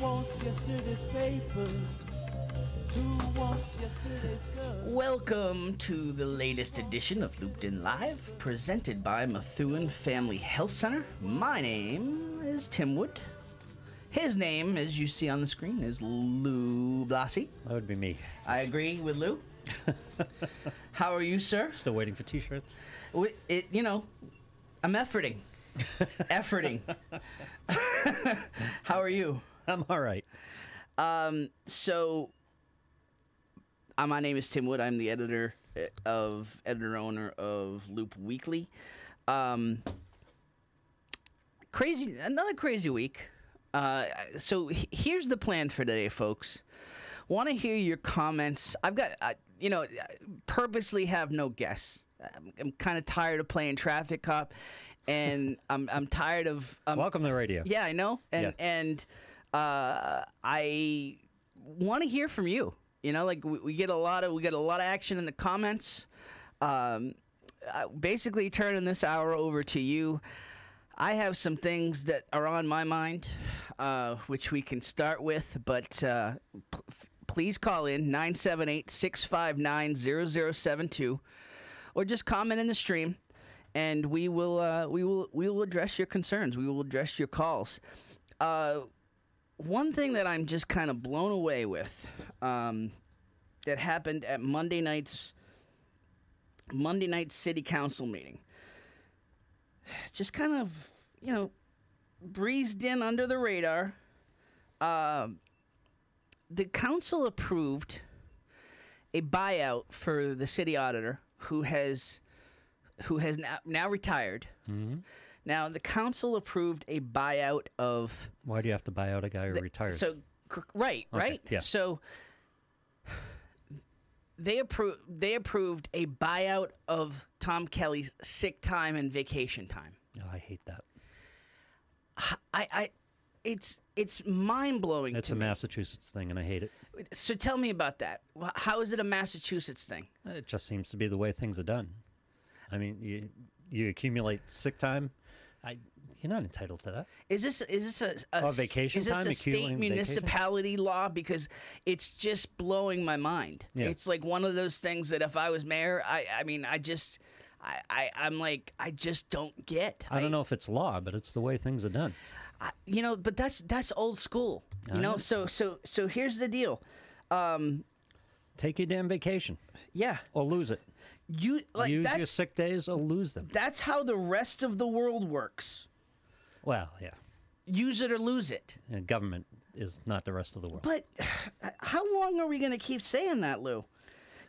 wants yesterday's papers? Who wants yesterday's girl? Welcome to the latest edition of Looped In Live, presented by Methuen Family Health Center. My name is Tim Wood. His name, as you see on the screen, is Lou Blasi. That would be me. I agree with Lou. How are you, sir? Still waiting for t-shirts? I'm efforting. How are you? I'm all right. My name is Tim Wood. I'm the editor-owner of Loop Weekly. Another crazy week. So here's the plan for today, folks. Want to hear your comments. I've got, purposely have no guests. I'm kind of tired of playing traffic cop, and I'm tired of. Welcome to the radio. Yeah, I know, and I want to hear from you. We get a lot of action in the comments. Basically, turning this hour over to you. I have some things that are on my mind, which we can start with, but please call in 978-659-0072, or just comment in the stream, and we will address your concerns. We will address your calls. One thing that I'm just kind of blown away with, that happened at Monday night's city council meeting. Just kind of, breezed in under the radar. The council approved a buyout for the city auditor who has now retired. Mm-hmm. Now, the council approved a buyout of... Why do you have to buy out a guy who retires? Right? Yeah. So they approved a buyout of Tom Kelly's sick time and vacation time. Oh, I hate that. It's mind-blowing to me. It's a Massachusetts thing, and I hate it. So tell me about that. How is it a Massachusetts thing? It just seems to be the way things are done. I mean, you accumulate sick time. You're not entitled to that. Is this a vacation time? Is this a state municipality law? Because it's just blowing my mind. Yeah. It's like one of those things that if I was mayor, I'm like, I just don't get. I don't know if it's law, but it's the way things are done. But that's old school. So here's the deal. Take your damn vacation. Yeah. Or lose it. Use your sick days or lose them. That's how the rest of the world works. Well, yeah. Use it or lose it. And government is not the rest of the world. But how long are we going to keep saying that, Lou?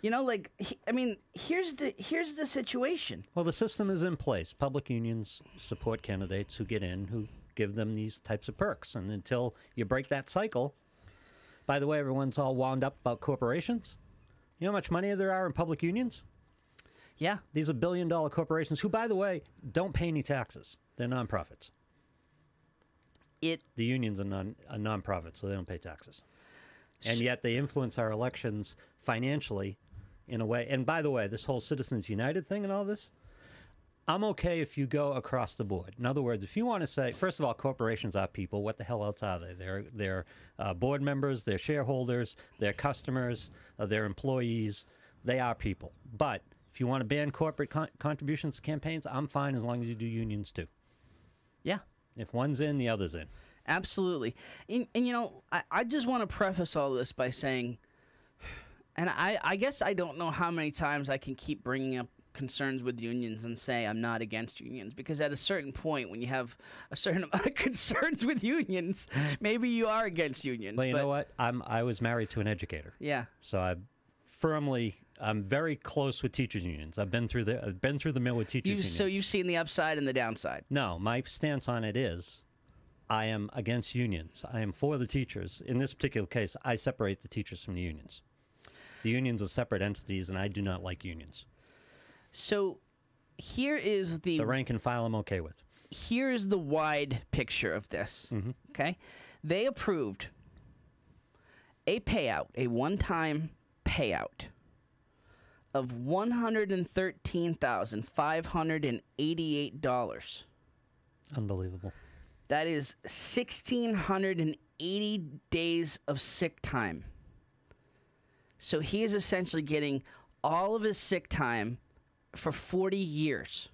Here's the situation. Well, the system is in place. Public unions support candidates who get in, who give them these types of perks. And until you break that cycle, by the way, everyone's all wound up about corporations. You know how much money there are in public unions? Yeah. These are billion-dollar corporations who, by the way, don't pay any taxes. They're nonprofits. The unions are nonprofits, so they don't pay taxes. And yet they influence our elections financially in a way. And by the way, this whole Citizens United thing and all this, I'm okay if you go across the board. In other words, if you want to say, first of all, corporations are people. What the hell else are they? They're board members, they're shareholders, they're customers, they're employees. They are people. But if you want to ban corporate contributions to campaigns, I'm fine as long as you do unions too. Yeah. If one's in, the other's in. Absolutely. And I just want to preface all this by saying, and I guess I don't know how many times I can keep bringing up concerns with unions and say I'm not against unions, because at a certain point when you have a certain amount of concerns with unions, maybe you are against unions. Well, you know what? I was married to an educator. Yeah. So I'm very close with teachers unions. I've been through the mill with teachers unions. So you've seen the upside and the downside. No, my stance on it is I am against unions. I am for the teachers. In this particular case, I separate the teachers from the unions. The unions are separate entities, and I do not like unions. So here is the rank and file I'm okay with. Here is the wide picture of this. Mm-hmm. Okay? They approved a payout, a one-time payout of $113,588. Unbelievable. That is 1,680 days of sick time. So he is essentially getting all of his sick time for 40 years.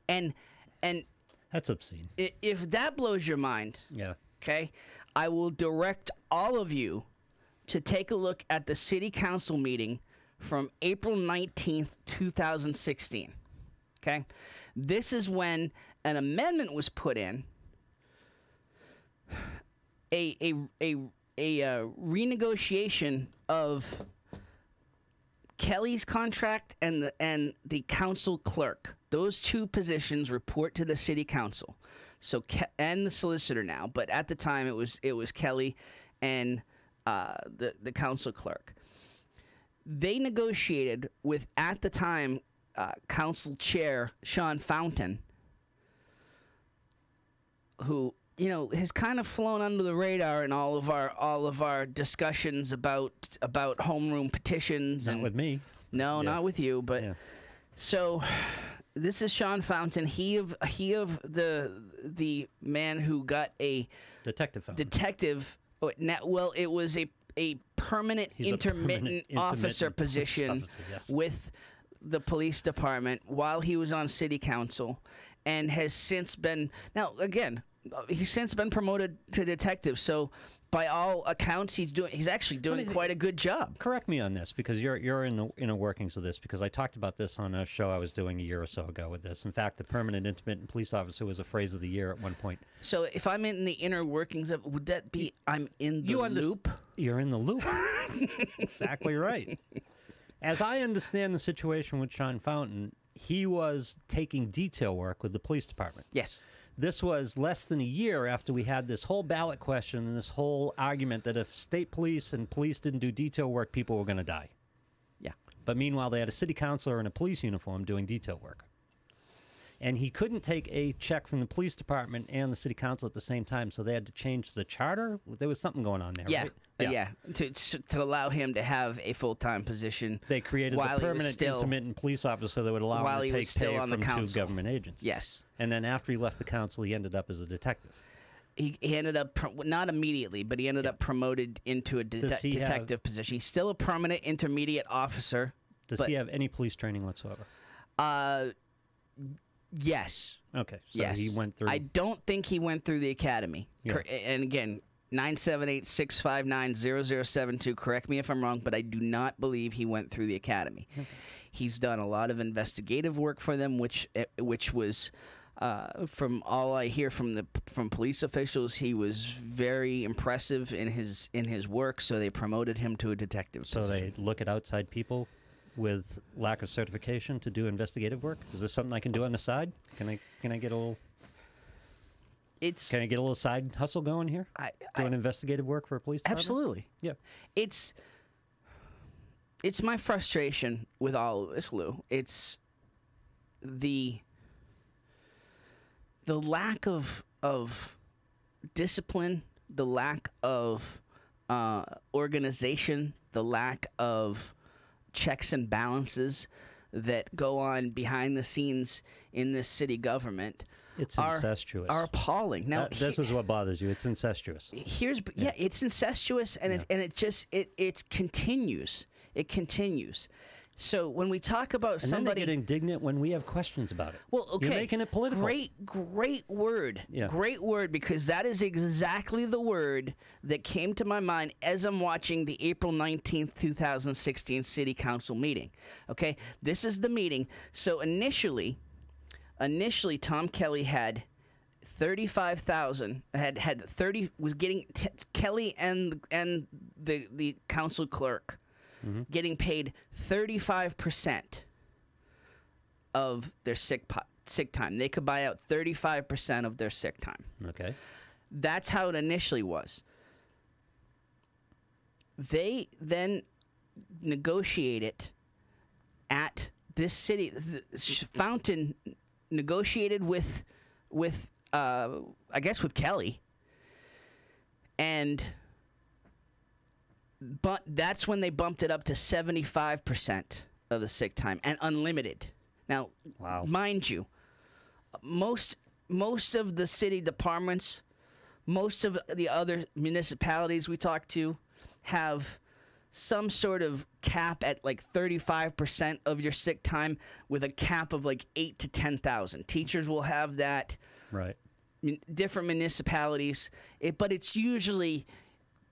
And That's obscene. if that blows your mind, Yeah. okay, I will direct all of you to take a look at the city council meeting from April 19th, 2016. Okay? This is when an amendment was put in, a renegotiation of Kelly's contract and the council clerk. Those two positions report to the city council. So and the solicitor now, but at the time it was Kelly and the council clerk. They negotiated with, at the time, council chair Sean Fountain, who has kind of flown under the radar in all of our discussions about homeroom petitions. Not and with me. No, Yeah. not with you, but Yeah. so this is Sean Fountain. He of the man who got a Detective Fountain. detective. Well, it was a permanent He's a intermittent permanent officer intermittent police position officer, yes. with the police department while he was on city council, and has since been he's since been promoted to detective. So by all accounts, he's actually doing quite a good job. Correct me on this, because you're in the inner workings of this, because I talked about this on a show I was doing a year or so ago with this. In fact, the permanent intermittent police officer was a phrase of the year at one point. So if I'm in the inner workings of, would that be I'm in the loop? You're in the loop. Exactly right. As I understand the situation with Sean Fountain, he was taking detail work with the police department. Yes. This was less than a year after we had this whole ballot question and this whole argument that if state police and police didn't do detail work, people were going to die. Yeah. But meanwhile, they had a city councilor in a police uniform doing detail work. And he couldn't take a check from the police department and the city council at the same time, so they had to change the charter. There was something going on there, Yeah. right? Yeah. To allow him to have a full-time position. They created while the he was permanent still- intermittent police officer that would allow while him he to was take still pay on the from two council. government agencies. Yes. And then after he left the council, he ended up as a detective. He ended up, not immediately, but he ended up promoted into a Does he have- detective position. He's still a permanent intermediate officer. Does he have any police training whatsoever? Yes. Okay, so Yes. he went through. I don't think he went through the academy. Yeah. And again, 978-659-0072. Correct me if I'm wrong, but I do not believe he went through the academy. Okay. He's done a lot of investigative work for them, which was, from all I hear from police officials, he was very impressive in his work. So they promoted him to a detective. So position. they look at outside people with lack of certification to do investigative work. Is this something I can do on the side? Can I get a little? Can I get a little side hustle going here? Doing investigative work for a police department? Absolutely. Yeah. It's my frustration with all of this, Lou. It's the lack of discipline, the lack of organization, the lack of checks and balances that go on behind the scenes in this city government. It's incestuous. Are appalling. Now, this is what bothers you. It's incestuous. It's incestuous, and it continues. It continues. So when we talk about and somebody, then they get indignant when we have questions about it. well, okay, You're making it political. Great word. Yeah. Great word, because that is exactly the word that came to my mind as I'm watching the April 19th, 2016 City Council meeting. Okay, this is the meeting. So initially, Tom Kelly had 35,000. Had 30 was getting Kelly and the council clerk. Mm-hmm. Getting paid 35% of their sick time. They could buy out 35% of their sick time. Okay. That's how it initially was. They then negotiated at this city. Fountain negotiated with I guess with Kelly, but that's when they bumped it up to 75% of the sick time and unlimited. Now, wow. Mind you, most most of the city departments, most of the other municipalities we talk to have some sort of cap at like 35% of your sick time with a cap of like 8 to 10,000. Teachers will have that. Right. Different municipalities, but it's usually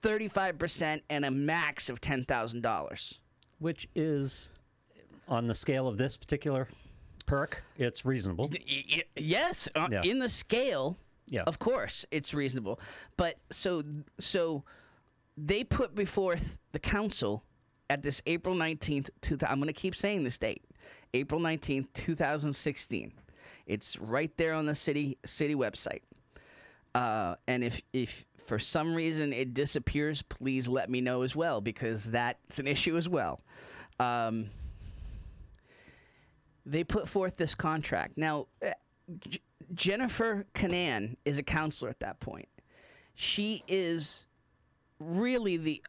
35% and a max of $10,000. Which is, on the scale of this particular perk, it's reasonable. Yes, Yeah. in the scale, Yeah. of course, it's reasonable. But so they put before the council at this April 19th, I'm going to keep saying this date, April 19th, 2016. It's right there on the city website. And if for some reason it disappears, please let me know as well, because that's an issue as well. They put forth this contract. Now, Jennifer Canan is a counselor at that point. She is really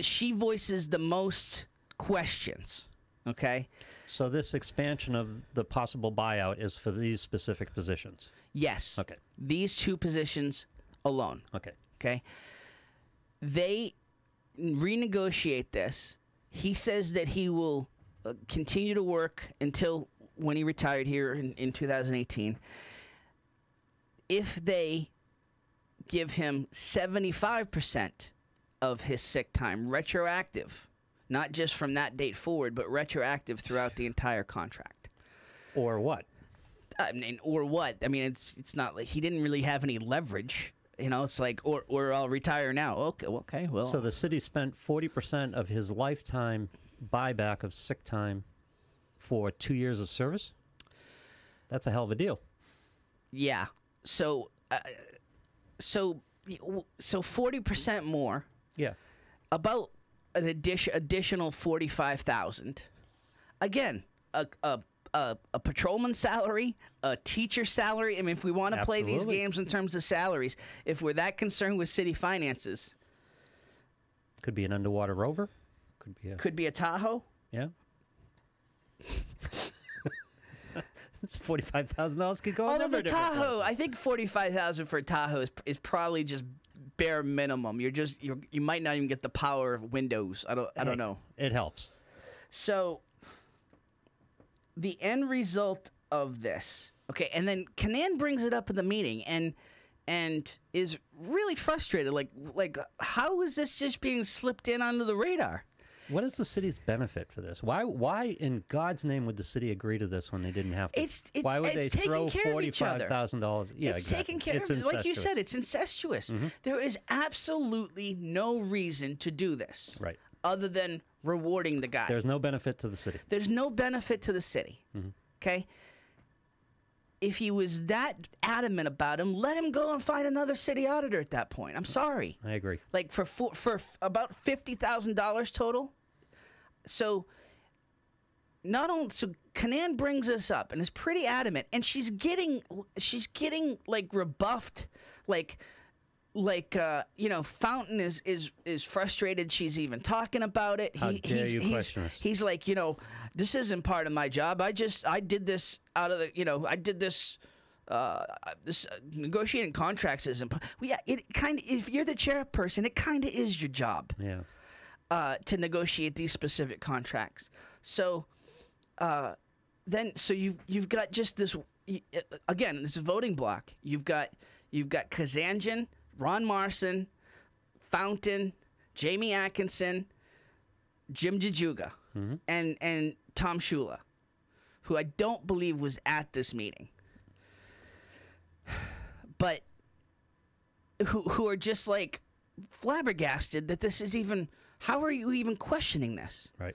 she voices the most questions, okay? So this expansion of the possible buyout is for these specific positions? Yes. Okay. These two positions alone. Okay. Okay. They renegotiate this. He says that he will continue to work until when he retired here in 2018. If they give him 75% of his sick time, retroactive, not just from that date forward, but retroactive throughout the entire contract. Or what? I mean, or what? I mean, it's not like he didn't really have any leverage. You know, it's like, or I'll retire now. Okay, well. So the city spent 40% of his lifetime buyback of sick time for 2 years of service? That's a hell of a deal. Yeah. So 40% more. Yeah. About an additional 45,000. Again, a patrolman salary, a teacher salary. I mean, if we want to play these games in terms of salaries, if we're that concerned with city finances, could be an underwater rover. Could be a Tahoe. Yeah. It's $45,000 could go. Although the Tahoe, I think 45,000 for a Tahoe is probably just bare minimum. You might not even get the power of windows. I don't know. It helps. So the end result of this, okay, and then Canan brings it up in the meeting and is really frustrated. Like how is this just being slipped in under the radar? What is the city's benefit for this? Why in God's name would the city agree to this when they didn't have to? Why would they throw $45,000? Yeah, it's taking care of it. Like you said, it's incestuous. Mm-hmm. There is absolutely no reason to do this. Right. Other than rewarding the guy. There's no benefit to the city. There's no benefit to the city. Mm-hmm. Okay? If he was that adamant about him, let him go and find another city auditor at that point. I'm sorry. I agree. Like for about $50,000 total. So Canan brings this up and is pretty adamant, and she's getting like rebuffed, Fountain is frustrated. She's even talking about it. How dare you question us? He's like, this isn't part of my job. I did this out of the, I did this. This negotiating contracts isn't. Yeah, it kind of. If you're the chairperson, it kind of is your job. Yeah. To negotiate these specific contracts. So, you've got just this again. This voting block. You've got Kazanjian, Ron Marson, Fountain, Jamie Atkinson, Jim Jajuga, mm-hmm. and Tom Shula, who I don't believe was at this meeting, but who are just like flabbergasted that this is even. How are you even questioning this? Right.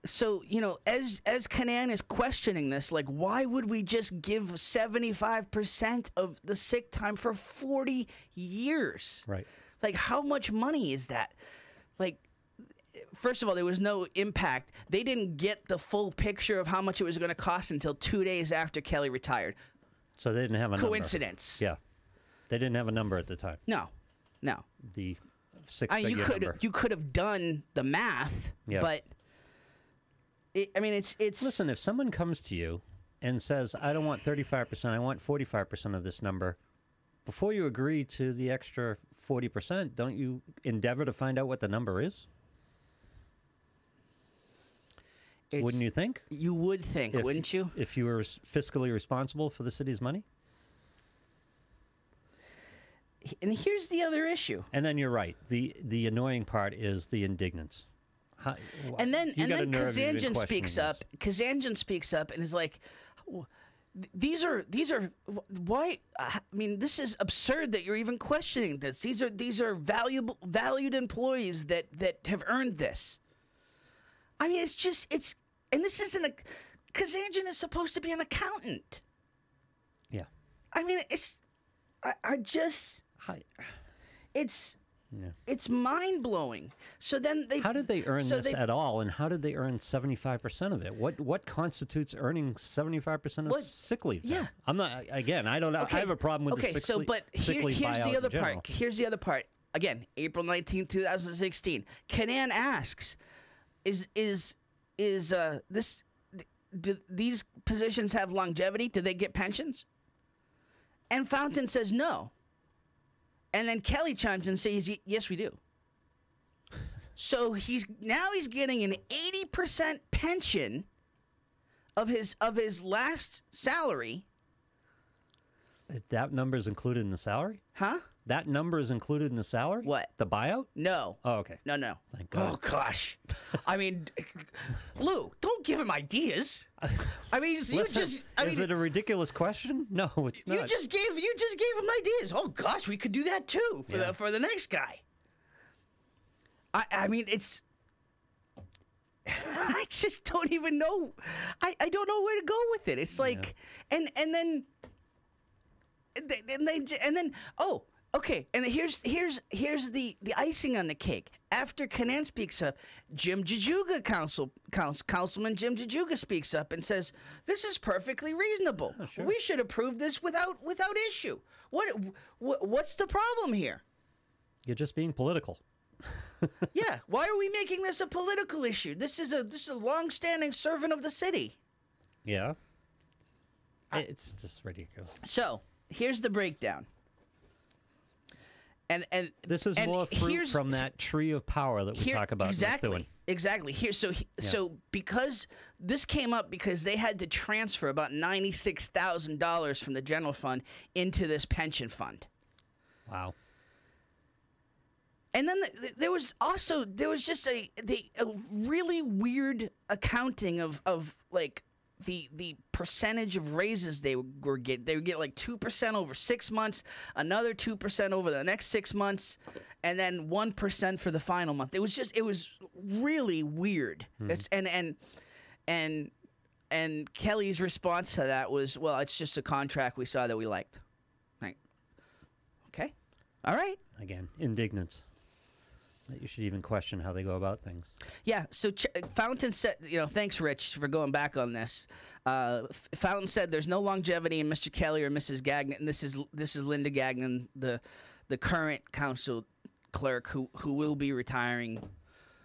So, as Canan is questioning this, like, why would we just give 75% of the sick time for 40 years? Right. Like, how much money is that? Like, first of all, there was no impact. They didn't get the full picture of how much it was going to cost until 2 days after Kelly retired. So they didn't have a coincidence. Number. Yeah. They didn't have a number at the time. No. The six-figure number. You could have done the math, yeah. but it's. Listen, if someone comes to you and says, I don't want 35%, I want 45% of this number, before you agree to the extra 40%, don't you endeavor to find out what the number is? Wouldn't you think? You would think, wouldn't you? If you were fiscally responsible for the city's money? And here's the other issue. And then you're right. The annoying part is the indignance. And then Kazanjian speaks up. Kazanjian speaks up and is like, these are why? I mean, this is absurd that you're even questioning this. These are valued employees that have earned this. I mean, and this isn't a. Kazanjian is supposed to be an accountant. Yeah. I mean, it's mind blowing. So then how did they earn this at all, and how did they earn 75% of it? What constitutes earning 75% of sick leave? Yeah, I'm not. Again, I don't know. Okay. I have a problem with the sick leave here's the other part. Here's the other part. Again, April 19, 2016. Canaan asks, do these positions have longevity? Do they get pensions? And Fountain says no. And then Kelly chimes in and says, yes, we do. So he's getting an 80% pension of his last salary. That number is included in the salary? Huh? That number is included in the salary? What? The buyout? No. Oh, okay. No. Thank God. Oh, gosh. I mean, Lou, don't give him ideas. I mean, is it a ridiculous question? No, it's not. You just gave him ideas. Oh gosh, we could do that too for the next guy. I mean, it's. I just don't even know. I don't know where to go with it. It's like, and then oh. Okay, and here's the icing on the cake. After Canaan speaks up, Councilman Jim Jajuga speaks up and says, "This is perfectly reasonable. Oh, sure. We should approve this without issue. What's the problem here?" You're just being political. Yeah, why are we making this a political issue? This is a long-standing servant of the city. Yeah, it's just ridiculous. So here's the breakdown. And this is more fruit from that tree of power that we talk about. Exactly. So because this came up because they had to transfer about $96,000 from the general fund into this pension fund. Wow. And then there was just a really weird accounting of like the percentage of raises they would get. They would get like 2% over 6 months, another 2% over the next 6 months, and then 1% for the final month. It was really weird. Mm-hmm. And Kelly's response to that was, well, it's just a contract we saw that we liked. Right. Okay. All right. Again, indignance. That you should even question how they go about things. Yeah, so Fountain said, thanks, Rich, for going back on this. Fountain said there's no longevity in Mr. Kelly or Mrs. Gagnon. And this is Linda Gagnon, the current council clerk who will be retiring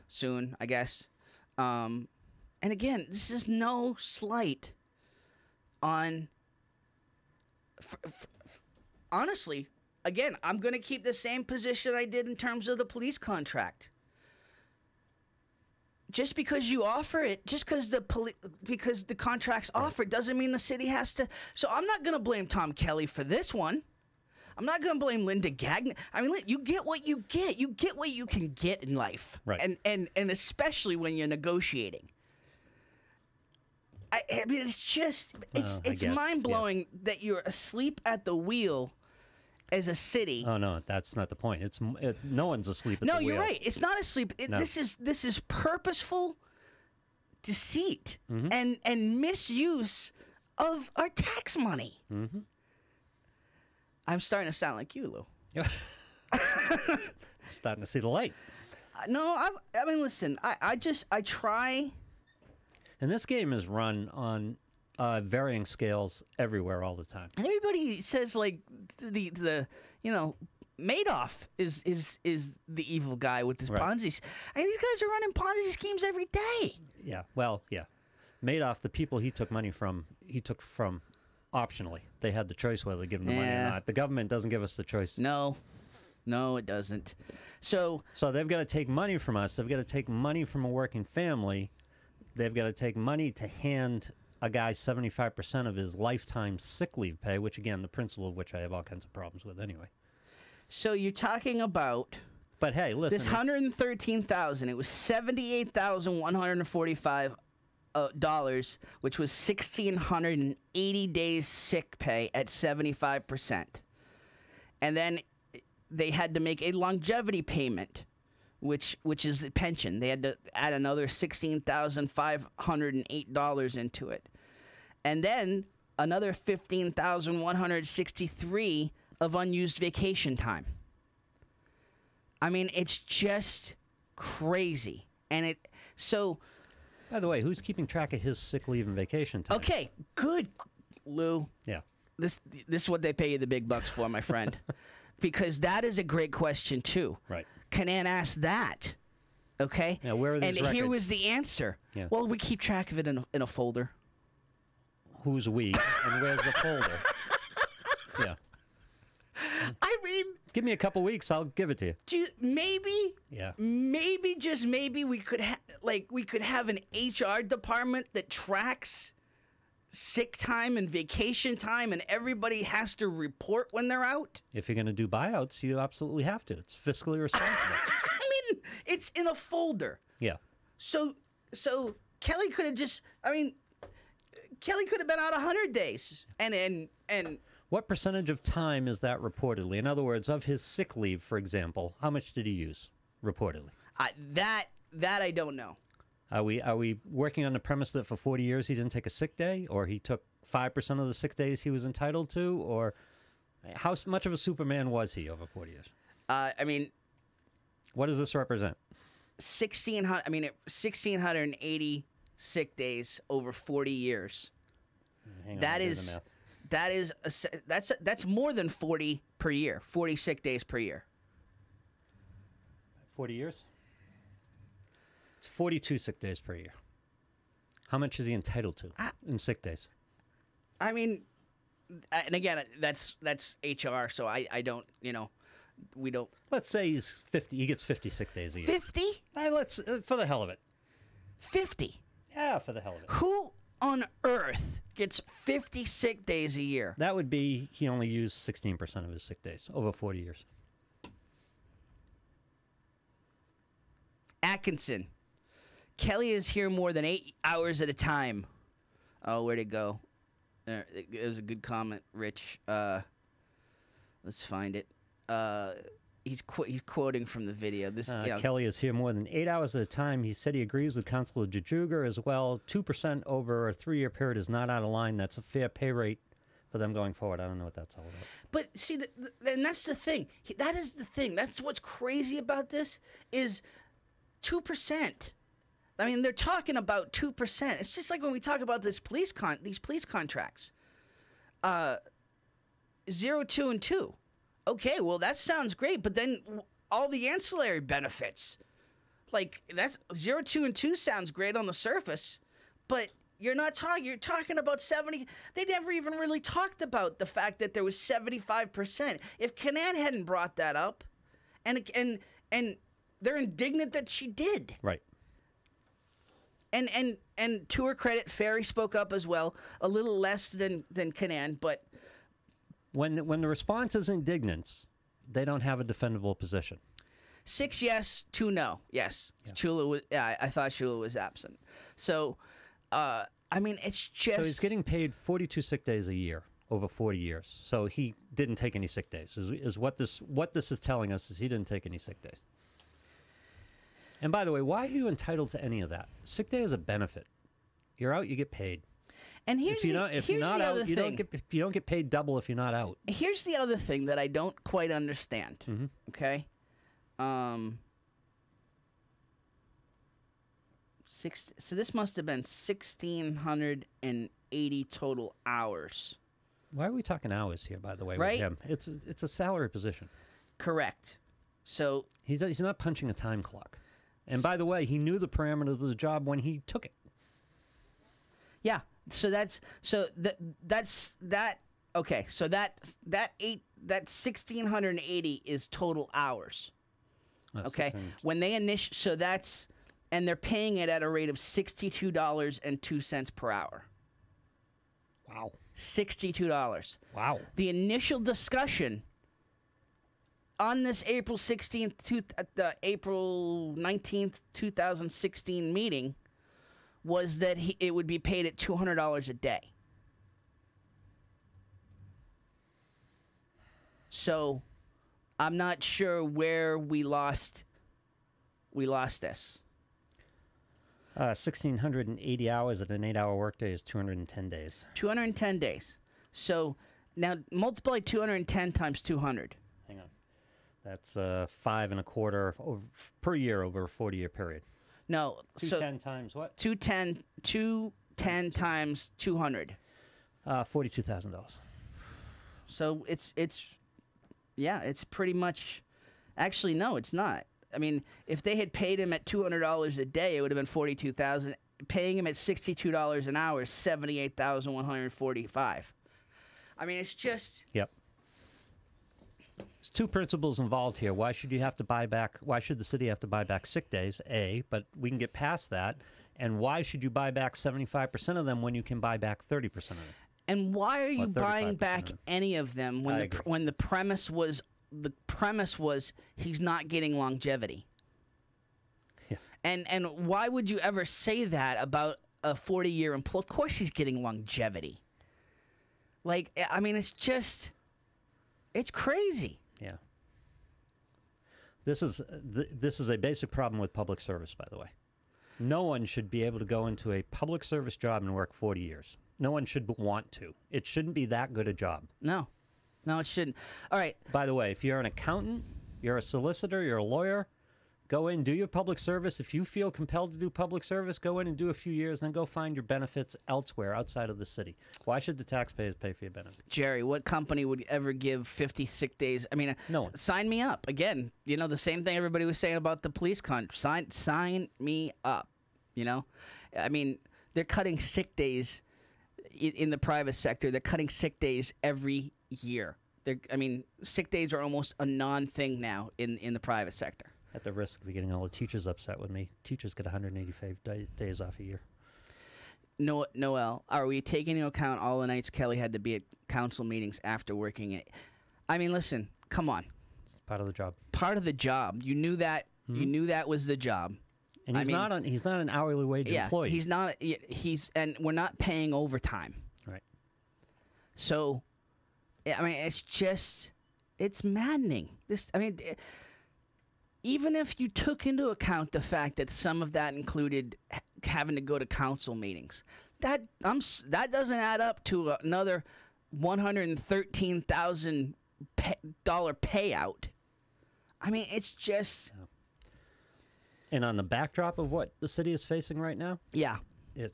soon, I guess. And again, this is no slight on. Honestly. Again, I'm going to keep the same position I did in terms of the police contract. Just because you offer it, just because the contract's offered, doesn't mean the city has to. So I'm not going to blame Tom Kelly for this one. I'm not going to blame Linda Gagnon. I mean, you get what you get. You get what you can get in life, right? And especially when you're negotiating. I mean, it's mind blowing that you're asleep at the wheel. As a city. Oh no, that's not the point. No one's asleep at the wheel. No, you're right. It's not asleep. No. This is purposeful deceit mm-hmm. and misuse of our tax money. Mm-hmm. I'm starting to sound like you, Lou. Starting to see the light. No, I mean, listen. I try. And this game is run on varying scales everywhere all the time. And everybody says like the Madoff is the evil guy with his Ponzi. I mean, these guys are running Ponzi schemes every day. Yeah. Well, yeah. Madoff, the people he took from optionally. They had the choice whether to give him the money or not. The government doesn't give us the choice. No, it doesn't. So they've got to take money from us. They've got to take money from a working family. They've got to take money to hand a guy 75% of his lifetime sick leave pay, which, again, the principle of which I have all kinds of problems with anyway. So you're talking about... But, hey, listen. This $113,000, it was $78,145, which was 1,680 days sick pay at 75%. And then they had to make a longevity payment, which is the pension. They had to add another $16,508 into it. And then another $15,163 of unused vacation time. I mean, it's just crazy. And so... By the way, who's keeping track of his sick leave and vacation time? Okay, good, Lou. Yeah. This is what they pay you the big bucks for, my friend. Because that is a great question, too. Right. Canan asked that. Okay? Now, where are these records? Here was the answer. Yeah. Well, we keep track of it in a folder. Who's we? And where's the folder? Yeah. I mean... Give me a couple weeks, I'll give it to you. Maybe... Yeah. Maybe, just maybe, we could have an HR department that tracks sick time and vacation time, and everybody has to report when they're out. If you're going to do buyouts, you absolutely have to. It's fiscally responsible. I mean, it's in a folder. Yeah. So Kelly could have just... I mean, Kelly could have been out 100 days, and What percentage of time is that reportedly? In other words, of his sick leave, for example, how much did he use reportedly? that I don't know. Are we working on the premise that for 40 years he didn't take a sick day, or he took 5% of the sick days he was entitled to, or how much of a Superman was he over 40 years? I mean, what does this represent? 1,680 sick days over 40 years. Hang on, That I'll do is the math. that's more than 40 per year. 40 sick days per year. 40 years? It's 42 sick days per year. How much is he entitled to in sick days? I mean, and again, that's HR, so I don't, we don't. Let's say he's 50. He gets 50 sick days a year. 50? Let's for the hell of it. 50. Yeah, for the hell of it. Who on earth gets 50 sick days a year? That would be he only used 16% of his sick days over 40 years. Atkinson. Kelly is here more than 8 hours at a time. Oh, where'd it go? There, it was a good comment, Rich. Let's find it. He's quoting from the video. Kelly is here more than 8 hours at a time. He said he agrees with Councilor Jajuger as well. 2% over a 3-year period is not out of line. That's a fair pay rate for them going forward. I don't know what that's all about. But see, and that's the thing. That is the thing. That's what's crazy about this is 2%. I mean, they're talking about 2%. It's just like when we talk about these police contracts. 0, 2, and 2. Okay, well, that sounds great, but then all the ancillary benefits, like that's 0, 2, and 2 sounds great on the surface, but you're talking about 70. They never even really talked about the fact that there was 75%. If Canan hadn't brought that up, and they're indignant that she did. Right. And to her credit, Ferry spoke up as well, a little less than Canan, but when the response is indignance, they don't have a defendable position. 6 yes, 2 no. Yes, Yeah. Chula was. Yeah, I thought Chula was absent. So, I mean, it's just. So he's getting paid 42 sick days a year over 40 years. So he didn't take any sick days. Is what this is telling us is he didn't take any sick days. And by the way, why are you entitled to any of that? Sick day is a benefit. You're out, you get paid. And here's if you're not out, you don't get paid double if you're not out. Here's the other thing that I don't quite understand. Mm-hmm. Okay, so this must have been 1,680 total hours. Why are we talking hours here? By the way, right? With him, it's a salary position. Correct. So he's not punching a time clock. And by the way, he knew the parameters of the job when he took it. Yeah. So that's that. Okay. So that 1,680 is total hours. Okay. When they and they're paying it at a rate of $62.02 per hour. Wow. $62. Wow. The initial discussion on this April 19th, 2016 meeting was that it would be paid at $200 a day. So I'm not sure where we lost this. 1,680 hours at an 8-hour workday is 210 days. 210 days. So now multiply 210 times 200. Hang on. That's 5 1/4 per year over a 40-year period. No. 210 times what? 210 times 200. $42,000. So it's pretty much. Actually, no, it's not. I mean, if they had paid him at $200 a day, it would have been $42,000. Paying him at $62 an hour is $78,145. I mean, it's just. Yep. There's two principles involved here. Why should the city have to buy back sick days? A, but we can get past that. And why should you buy back 75% of them when you can buy back 30% of them? And why are you buying back any of them when the premise was he's not getting longevity? Yeah. And why would you ever say that about a 40-year employee? Of course he's getting longevity. Like, I mean, it's crazy. Yeah. This is a basic problem with public service, by the way. No one should be able to go into a public service job and work 40 years. No one should want to. It shouldn't be that good a job. No, it shouldn't. All right. By the way, if you're an accountant, you're a solicitor, you're a lawyer, go in, do your public service. If you feel compelled to do public service, go in and do a few years, then go find your benefits elsewhere outside of the city. Why should the taxpayers pay for your benefits? Jerry, what company would ever give 50 sick days? I mean, no one. Sign me up. Again, the same thing everybody was saying about the police contract. Sign me up, I mean, they're cutting sick days in the private sector. They're cutting sick days every year. Sick days are almost a non-thing now in the private sector. At the risk of getting all the teachers upset with me, teachers get 185 days off a year. Noel, are we taking into account all the nights Kelly had to be at council meetings after working it? I mean, listen, come on. It's part of the job. Part of the job. You knew that. Mm-hmm. You knew that was the job. And he's not an hourly wage employee. He's not. And we're not paying overtime. Right. So, I mean, it's maddening. Even if you took into account the fact that some of that included having to go to council meetings, that doesn't add up to another $113,000 payout. I mean, it's just. Yeah. And on the backdrop of what the city is facing right now, yeah, hey,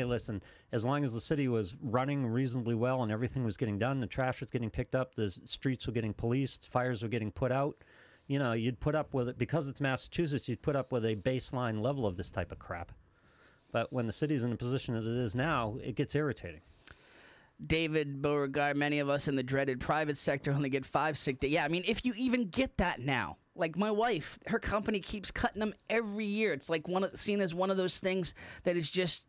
listen, as long as the city was running reasonably well and everything was getting done, the trash was getting picked up, the streets were getting policed, fires were getting put out, you'd put up with it. Because it's Massachusetts, you'd put up with a baseline level of this type of crap. But when the city's in the position that it is now, it gets irritating. David Beauregard, many of us in the dreaded private sector only get 5 sick days. Yeah, I mean, if you even get that now. Like my wife, her company keeps cutting them every year. It's like seen as one of those things that is just,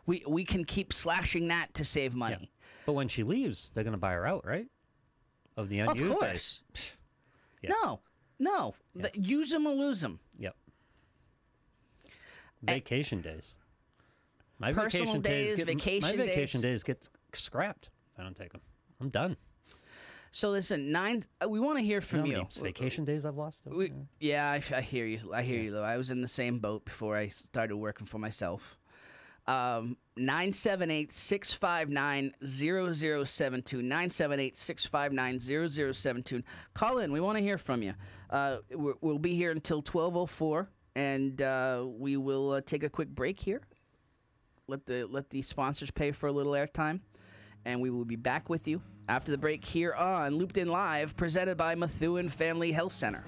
we can keep slashing that to save money. Yeah. But when she leaves, they're going to buy her out, right? Of the unused days. Of course. Yeah. No. Yeah. Use them or lose them. Yep. Vacation days. My personal vacation days get scrapped. I don't take them. I'm done. So listen, we want to hear from you. Vacation days I've lost. I hear you. I hear you, though. I was in the same boat before I started working for myself. 978-659-0072. 978-659-0072. Call in. We want to hear from you. We'll be here until 12:04, and we will take a quick break here. Let the sponsors pay for a little airtime, and we will be back with you after the break here on Looped In Live, presented by Methuen Family Health Center.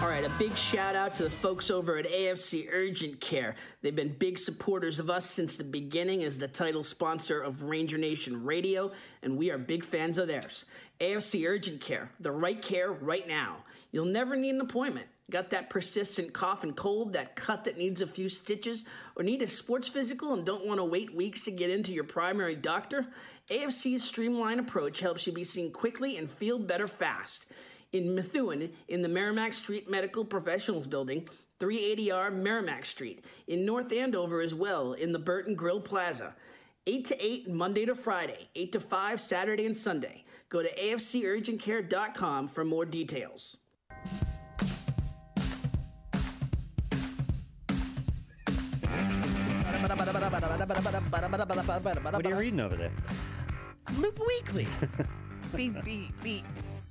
All right, a big shout out to the folks over at AFC Urgent Care. They've been big supporters of us since the beginning as the title sponsor of Ranger Nation Radio, and we are big fans of theirs. AFC Urgent Care, the right care right now. You'll never need an appointment. Got that persistent cough and cold, that cut that needs a few stitches, or need a sports physical and don't want to wait weeks to get into your primary doctor? AFC's streamlined approach helps you be seen quickly and feel better fast. In Methuen, in the Merrimack Street Medical Professionals Building, 380R Merrimack Street. In North Andover as well, in the Burton Grill Plaza. 8 to 8 Monday to Friday, 8 to 5 Saturday and Sunday. Go to afcurgentcare.com for more details. What are you reading over there? Loop Weekly. the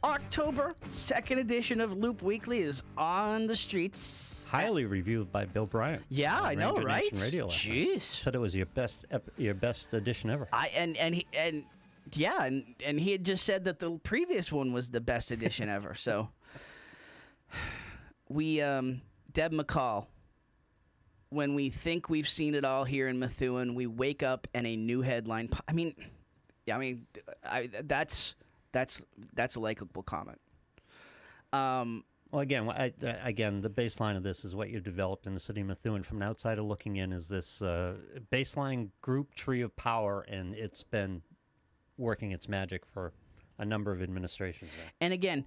October 2nd edition of Loop Weekly is on the streets. Highly reviewed by Bill Bryant. Yeah, I know, Ranger right? Nation Radio last night. Jeez. Said it was your best edition ever. And he had just said that the previous one was the best edition ever. So we Deb McCall, when we think we've seen it all here in Methuen, we wake up and a new headline. That's a likable comment. Well, again, the baseline of this is what you've developed in the city of Methuen. From an outsider looking in, is this baseline group tree of power, and it's been working its magic for a number of administrations now. And again,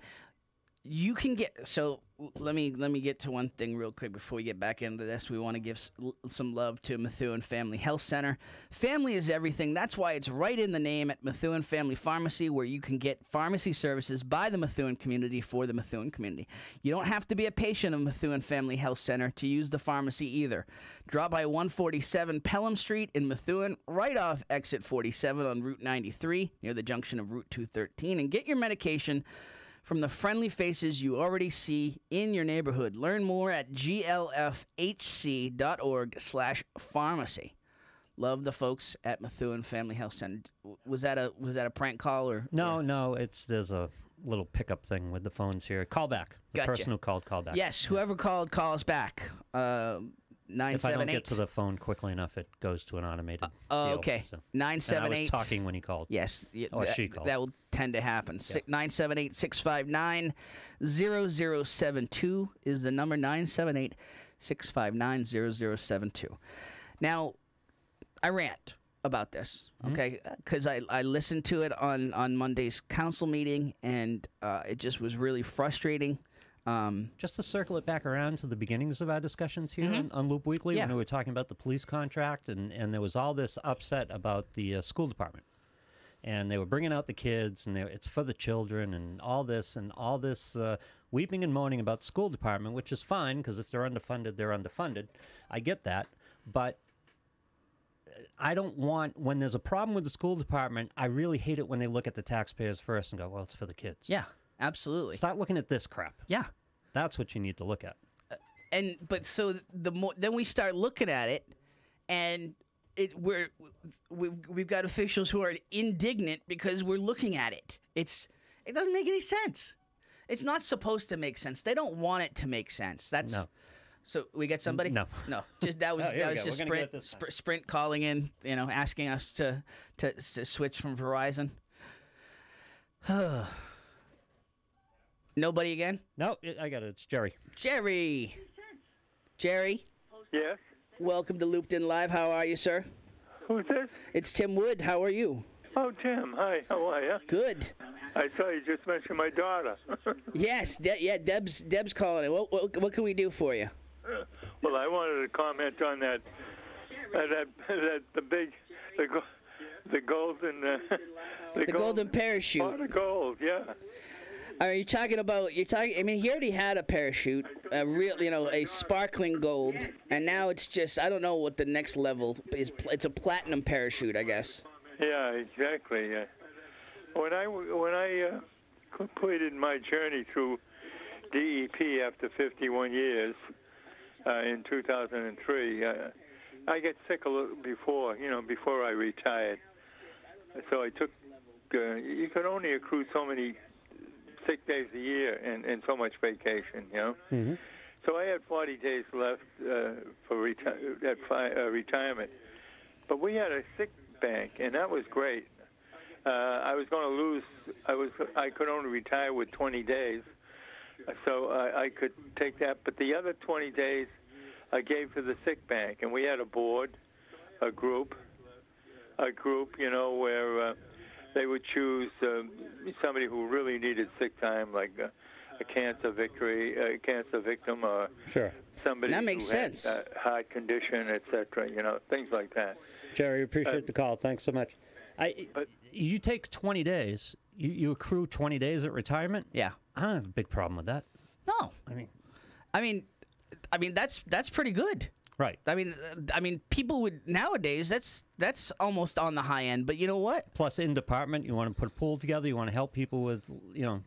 you can get so. Let me get to one thing real quick before we get back into this. We want to give some love to Methuen Family Health Center. Family is everything. That's why it's right in the name at Methuen Family Pharmacy, where you can get pharmacy services by the Methuen community for the Methuen community. You don't have to be a patient of Methuen Family Health Center to use the pharmacy either. Drop by 147 Pelham Street in Methuen, right off exit 47 on Route 93, near the junction of Route 213, and get your medication from the friendly faces you already see in your neighborhood. Learn more at glfhc.org/pharmacy. Love the folks at Methuen Family Health Center. Was that a prank call or? No. There's a little pickup thing with the phones here. Call back. The Gotcha. person who called back. Yes, whoever called, call us back. 978. If I don't get to the phone quickly enough, it goes to an automated deal. Okay. So. 978. And I was talking when he called. Yes. Or she called. That will tend to happen. Yeah. 978-659-0072 is the number. 978-659-0072. Now, I rant about this, okay? Because I listened to it on Monday's council meeting, and it just was really frustrating. Just to circle it back around to the beginnings of our discussions here on Loop Weekly, when we were talking about the police contract, and there was all this upset about the school department. And they were bringing out the kids, and it's for the children, and all this weeping and moaning about the school department, which is fine, because if they're underfunded, they're underfunded. I get that. But I don't want, when there's a problem with the school department, I really hate it when they look at the taxpayers first and go, well, it's for the kids. Yeah. Absolutely. Start looking at this crap. Yeah. That's what you need to look at. But the more then we start looking at it, and we've got officials who are indignant because we're looking at it. It doesn't make any sense. It's not supposed to make sense. They don't want it to make sense. No. So we get somebody? No. Just that was just Sprint calling in, asking us to switch from Verizon. Nobody again? No, I got it. It's Jerry. Jerry. Yes? Welcome to Looped In Live. How are you, sir? Who's this? It's Tim Wood. How are you? Oh, Tim. Hi. How are you? Good. I saw you just mentioned my daughter. Yes. Deb's calling it. What can we do for you? Well, I wanted to comment on that the golden the golden parachute. Pot of gold, yeah. Are you talking about? I mean, he already had a parachute, a real, a sparkling gold, and now it's just, I don't know what the next level is. It's a platinum parachute, I guess. Yeah, exactly. When I completed my journey through DEP after 51 years in 2003, I got sick a little before I retired. So I took. You could only accrue so many sick days a year and so much vacation, you know. Mm-hmm. So I had 40 days left for retirement. But we had a sick bank, and that was great. I was going to lose. I could only retire with 20 days, so I could take that. But the other 20 days, I gave to the sick bank, and we had a board, a group, you know, where they would choose somebody who really needed sick time, like a cancer victim, or Sure. somebody That makes who sense. had a heart condition, etc. You know, things like that. Jerry, appreciate the call. Thanks so much. You take 20 days. You accrue 20 days at retirement. Yeah. I don't have a big problem with that. No. I mean, that's pretty good. Right. I mean, people would nowadays. That's almost on the high end. But you know what? Plus, in department, you want to put a pool together. You want to help people with,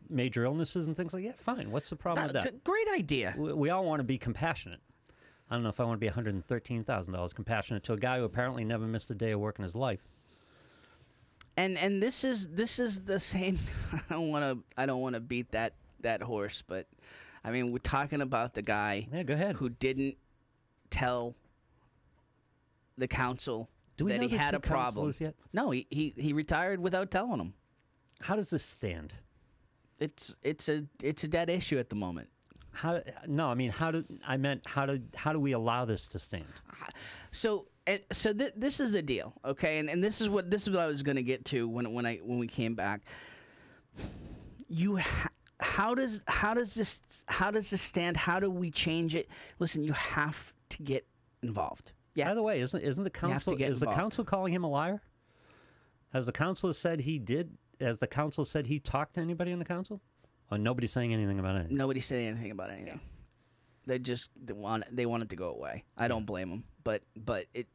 major illnesses and things like that. Fine. What's the problem with that? Great idea. We all want to be compassionate. I don't know if I want to be $113,000 compassionate to a guy who apparently never missed a day of work in his life. And this is the same. I don't want to beat that horse, but I mean, we're talking about the guy. Yeah, go ahead. Who didn't tell the council Do we that know he the had two a problem. councilors yet? No, he retired without telling them. How does this stand? It's a dead issue at the moment. How do we allow this to stand? So this is the deal, okay? And this is what I was going to get to when we came back. How does this stand? How do we change it? Listen, you have to get involved. Yeah. By the way, isn't the council the council calling him a liar? Has the council said he did? Has the council said he talked to anybody in the council? Or nobody's saying anything about it? Nobody said anything about anything. They just want it to go away. I don't blame them. But it,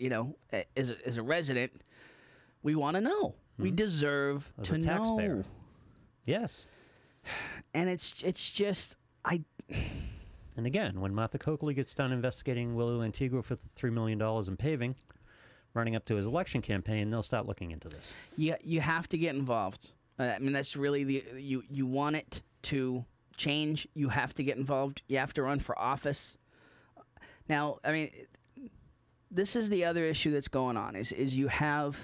as a resident, we want to know. Mm-hmm. We deserve as to a taxpayer. know. Yes. And it's just And again, when Martha Coakley gets done investigating Willie Antigua for $3 million in paving, running up to his election campaign, they'll start looking into this. Yeah, you have to get involved. I mean, that's really you want it to change. You have to get involved. You have to run for office. Now, I mean, this is the other issue that's going on. Is you have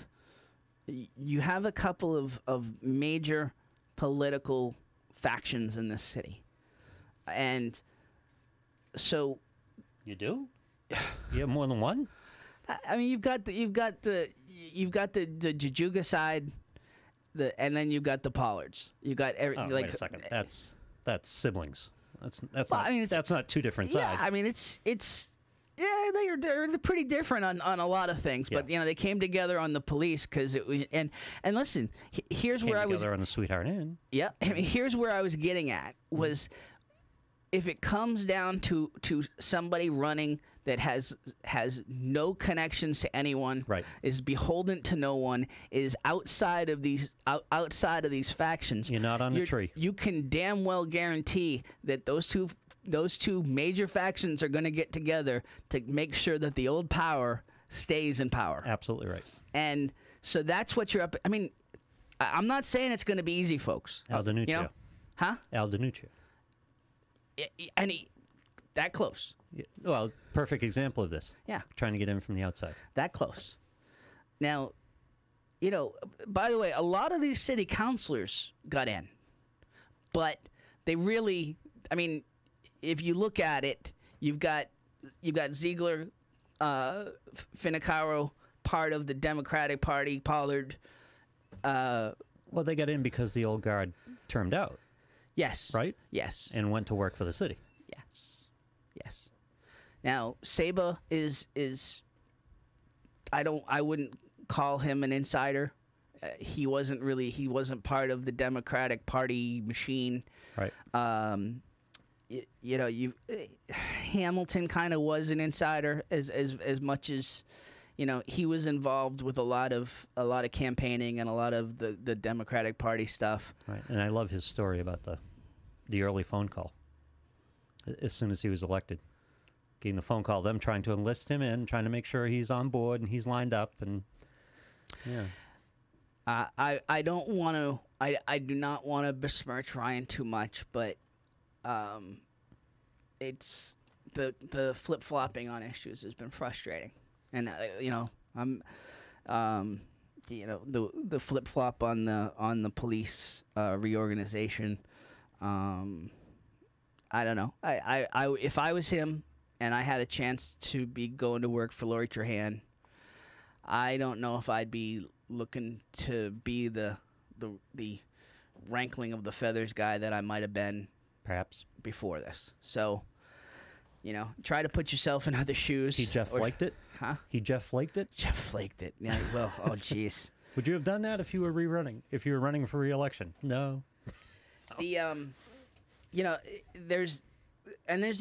a couple of major political factions in this city, and so you do. You have more than one. I mean, you've got the Jajuga side, and then you've got the Pollards. You got wait a second. That's siblings. That's not two different yeah, sides. I mean, they're pretty different on a lot of things. Yeah. But they came together on the police because and listen, here's where I was on the Sweetheart Inn. Yeah, I mean, here's where I was getting at was if it comes down to somebody running that has no connections to anyone, right, is beholden to no one, is outside of these factions. You're not on the tree. You can damn well guarantee that those two major factions are going to get together to make sure that the old power stays in power. Absolutely right. And so that's what you're up. I mean, I'm not saying it's going to be easy, folks. Al DiNuccio. Huh? Al DiNuccio. And that close. Yeah, well, perfect example of this. Yeah. Trying to get in from the outside. That close. Now, by the way, a lot of these city councilors got in. But they really, I mean, if you look at it, you've got Ziegler, Finicaro, part of the Democratic Party, Pollard. Well, they got in because the old guard termed out. Yes. Right? Yes. And went to work for the city. Yes. Yes. Now, Saba is I wouldn't call him an insider. He wasn't part of the Democratic Party machine. Right. Hamilton kind of was an insider as much as he was involved with a lot of campaigning and a lot of the Democratic Party stuff. Right. And I love his story about the early phone call. As soon as he was elected, getting the phone call, them trying to enlist him in, trying to make sure he's on board and he's lined up, and yeah. I don't want I do not want to besmirch Ryan too much, but it's the flip flopping on issues has been frustrating, and I'm the flip flop on the police reorganization. I don't know. I if I was him and I had a chance to be going to work for Lori Trahan, I don't know if I'd be looking to be the rankling of the feathers guy that I might have been Perhaps. before this. So, try to put yourself in other shoes. He Jeff flaked it? Huh? He Jeff flaked it? Jeff flaked it. Yeah, well, oh, jeez. Would you have done that if you were rerunning? If you were running for re-election? No. There's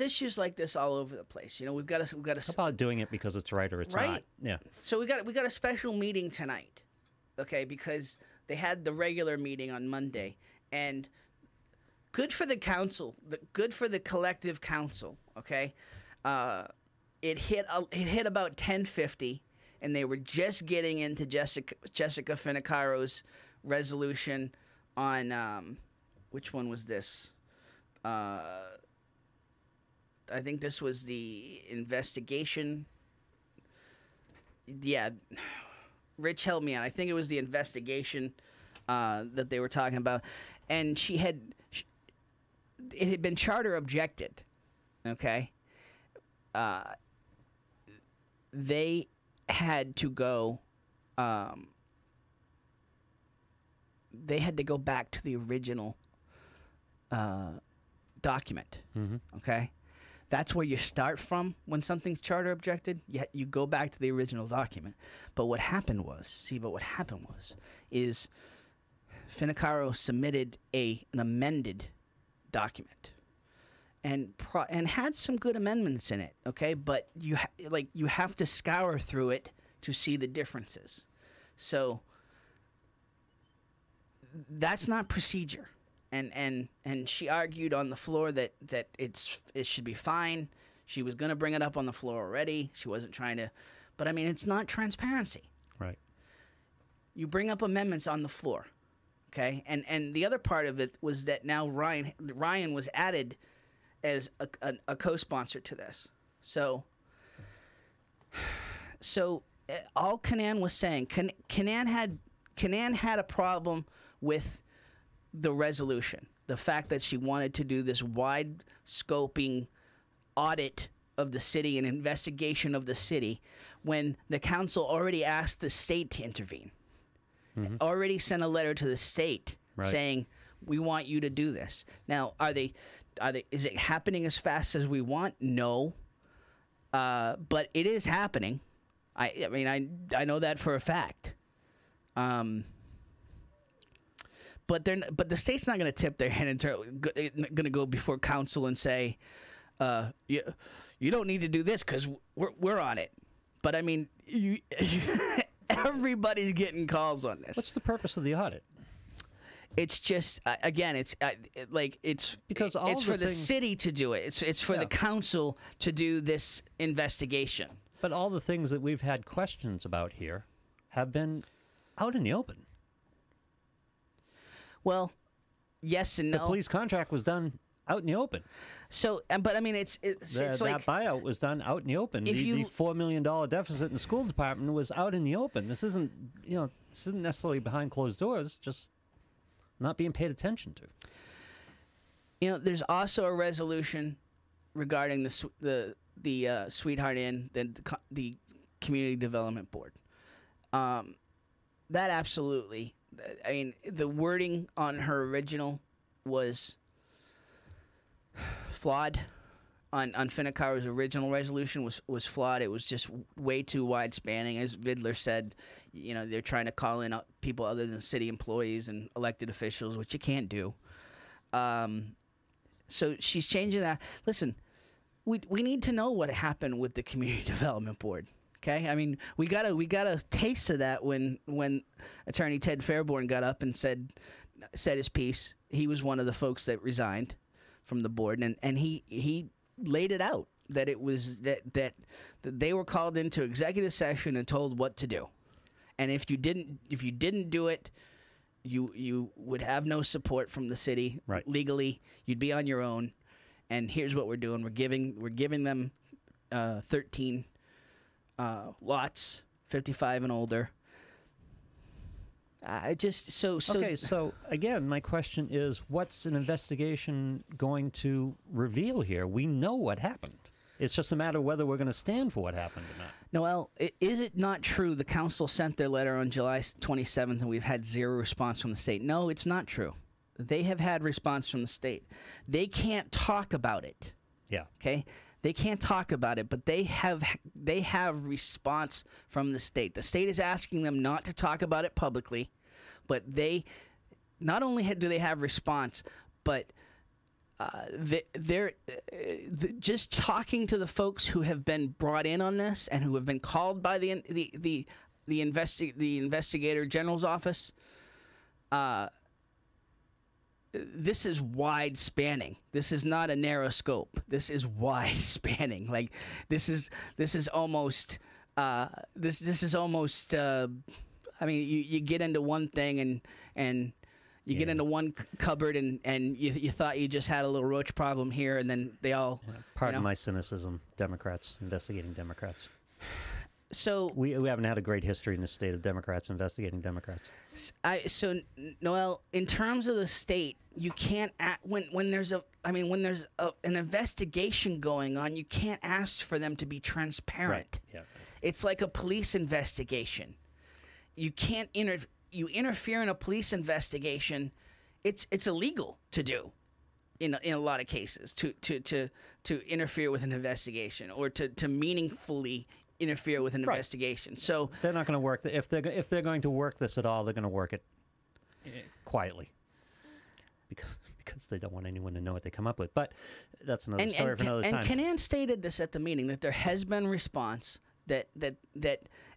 issues like this all over the place. We've got to. How about doing it because it's right or it's Right. not? Yeah. So we got a special meeting tonight, okay? Because they had the regular meeting on Monday, and good for the council, good for the collective council, okay? It hit about 10:50, and they were just getting into Jessica Finicaro's resolution on which one was this? I think this was the investigation. Yeah, Rich helped me out. I think it was the investigation that they were talking about, and it had been charter objected. Okay, they had to go. They had to go back to the original document. Mm-hmm. Okay. That's where you start from when something's charter objected. You go back to the original document. But what happened was, is Finicaro submitted an amended document, and had some good amendments in it. Okay, but you have to scour through it to see the differences. So that's not procedure. And she argued on the floor that it should be fine. She was going to bring it up on the floor already. She wasn't trying to, but I mean, it's not transparency. Right. You bring up amendments on the floor, okay? And the other part of it was that now Ryan was added as a co-sponsor to this. So all Canaan was saying, Canaan had a problem with the resolution, the fact that she wanted to do this wide scoping audit of the city and investigation of the city when the council already asked the state to intervene. Mm-hmm. Already sent a letter to the state saying, we want you to do this. Now, is it happening as fast as we want? No. But it is happening. I mean, I know that for a fact. But the state's not going to tip their hand and going to go before council and say, you don't need to do this because we're on it. But I mean, everybody's getting calls on this. What's the purpose of the audit? It's just again, it's because it's for the city to do it. It's for the council to do this investigation. But all the things that we've had questions about here have been out in the open. Well, yes and no. The police contract was done out in the open. So, but I mean, it's like that buyout was done out in the open. The $4 million deficit in the school department was out in the open. This isn't necessarily behind closed doors. Just not being paid attention to. There's also a resolution regarding the Sweetheart Inn, the Community Development Board. That absolutely. I mean, the wording on her original was flawed. On Finicaro's original resolution was flawed. It was just way too wide spanning. As Vidler said, they're trying to call in people other than city employees and elected officials, which you can't do. So she's changing that. Listen, we need to know what happened with the Community Development Board. Okay, I mean, we got a taste of that when Attorney Ted Fairborn got up and said his piece. He was one of the folks that resigned from the board, and he laid it out that it was that they were called into executive session and told what to do, and if you didn't do it, you would have no support from the city Right. legally. You'd be on your own. And here's what we're doing: we're giving them 13 lots, 55 and older. I just so Okay, so again, my question is, what's an investigation going to reveal here? We know what happened. It's just a matter of whether we're going to stand for what happened or not. Noel, is it not true the council sent their letter on July 27th and we've had zero response from the state? No, it's not true. They have had response from the state. They can't talk about it. Yeah. Okay? They can't talk about it, but they have response from the state. The state is asking them not to talk about it publicly, but they not only do they have response, but they're just talking to the folks who have been brought in on this and who have been called by the investigator general's office. This is wide spanning. This is not a narrow scope. This is wide spanning. Like this is almost this is almost. I mean, you get into one thing and you get into one cupboard and you thought you just had a little roach problem here, and then they all. Pardon my cynicism, Democrats investigating Democrats. So we haven't had a great history in the state of Democrats investigating Democrats. So Noel, in terms of the state, you can't when there's an investigation going on, you can't ask for them to be transparent. Right. Yeah. It's like a police investigation. You can't interfere in a police investigation. It's illegal to do. In a lot of cases, to interfere with an investigation or to meaningfully interfere with an investigation. So they're not going to work. If they're going to work this at all, they're going to work it quietly, because they don't want anyone to know what they come up with. But that's another story for another time. And Canaan stated this at the meeting, that there has been response that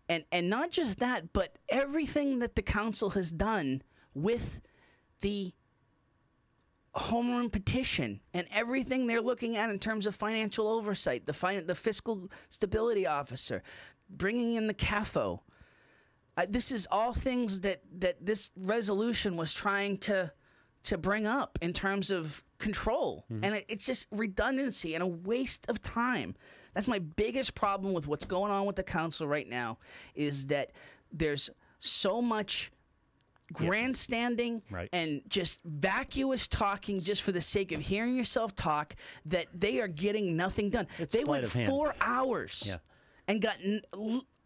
and not just that, but everything that the council has done with the homeroom petition and everything they're looking at in terms of financial oversight, the fiscal stability officer, bringing in the CAFO. This is all things that this resolution was trying to bring up in terms of control. Mm-hmm. And it's just redundancy and a waste of time. That's my biggest problem with what's going on with the council right now, is that there's so much grandstanding and just vacuous talking just for the sake of hearing yourself talk, that they are getting nothing done. They went 4 hours and got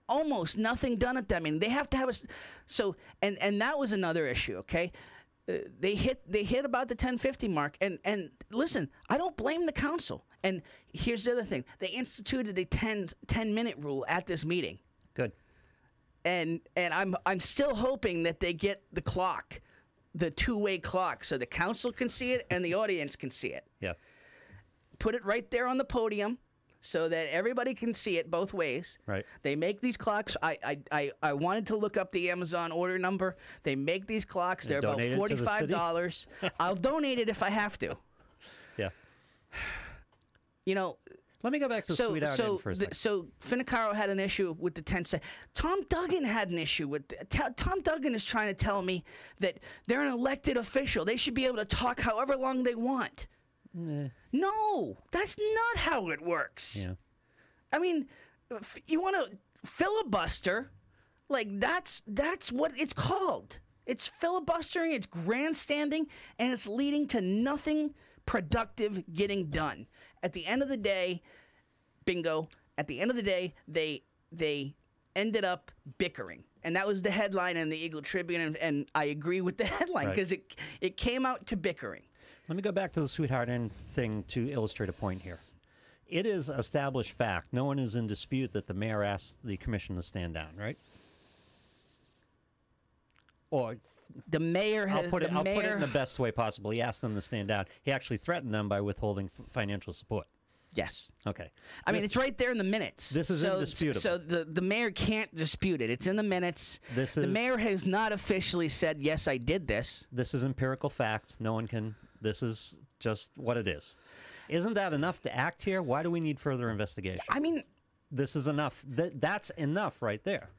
almost nothing done at that meeting. They have to have and that was another issue. Okay, they hit about the 10:50 mark, and listen, I don't blame the council. And here's the other thing: they instituted a 10-minute rule at this meeting. Good. And I'm still hoping that they get the clock, the two-way clock, so the council can see it and the audience can see it. Yeah. Put it right there on the podium so that everybody can see it both ways. Right. They make these clocks. I wanted to look up the Amazon order number. They make these clocks. They're about $45. I'll donate it if I have to. Yeah. You know. Let me go back to Sweetheart Inn for a second. So Finicaro had an issue with the 10 seconds. Tom Duggan had an issue with Tom Duggan is trying to tell me that they're an elected official. They should be able to talk however long they want. No, that's not how it works. Yeah. I mean, you want to filibuster, like that's what it's called. It's filibustering, it's grandstanding, and it's leading to nothing productive getting done. At the end of the day, bingo, at the end of the day, they ended up bickering. And that was the headline in the Eagle Tribune, and I agree with the headline because it came out to bickering. Let me go back to the Sweetheart Inn thing to illustrate a point here. It is established fact. No one is in dispute that the mayor asked the commission to stand down, right? Or the mayor has. I'll put it in the best way possible. He asked them to stand down. He actually threatened them by withholding financial support. Yes. Okay. I mean, it's right there in the minutes. This is indisputable. So the mayor can't dispute it. It's in the minutes. The mayor has not officially said, yes, I did this. This is empirical fact. No one can. This is just what it is. Isn't that enough to act here? Why do we need further investigation? I mean, this is enough. That's enough right there.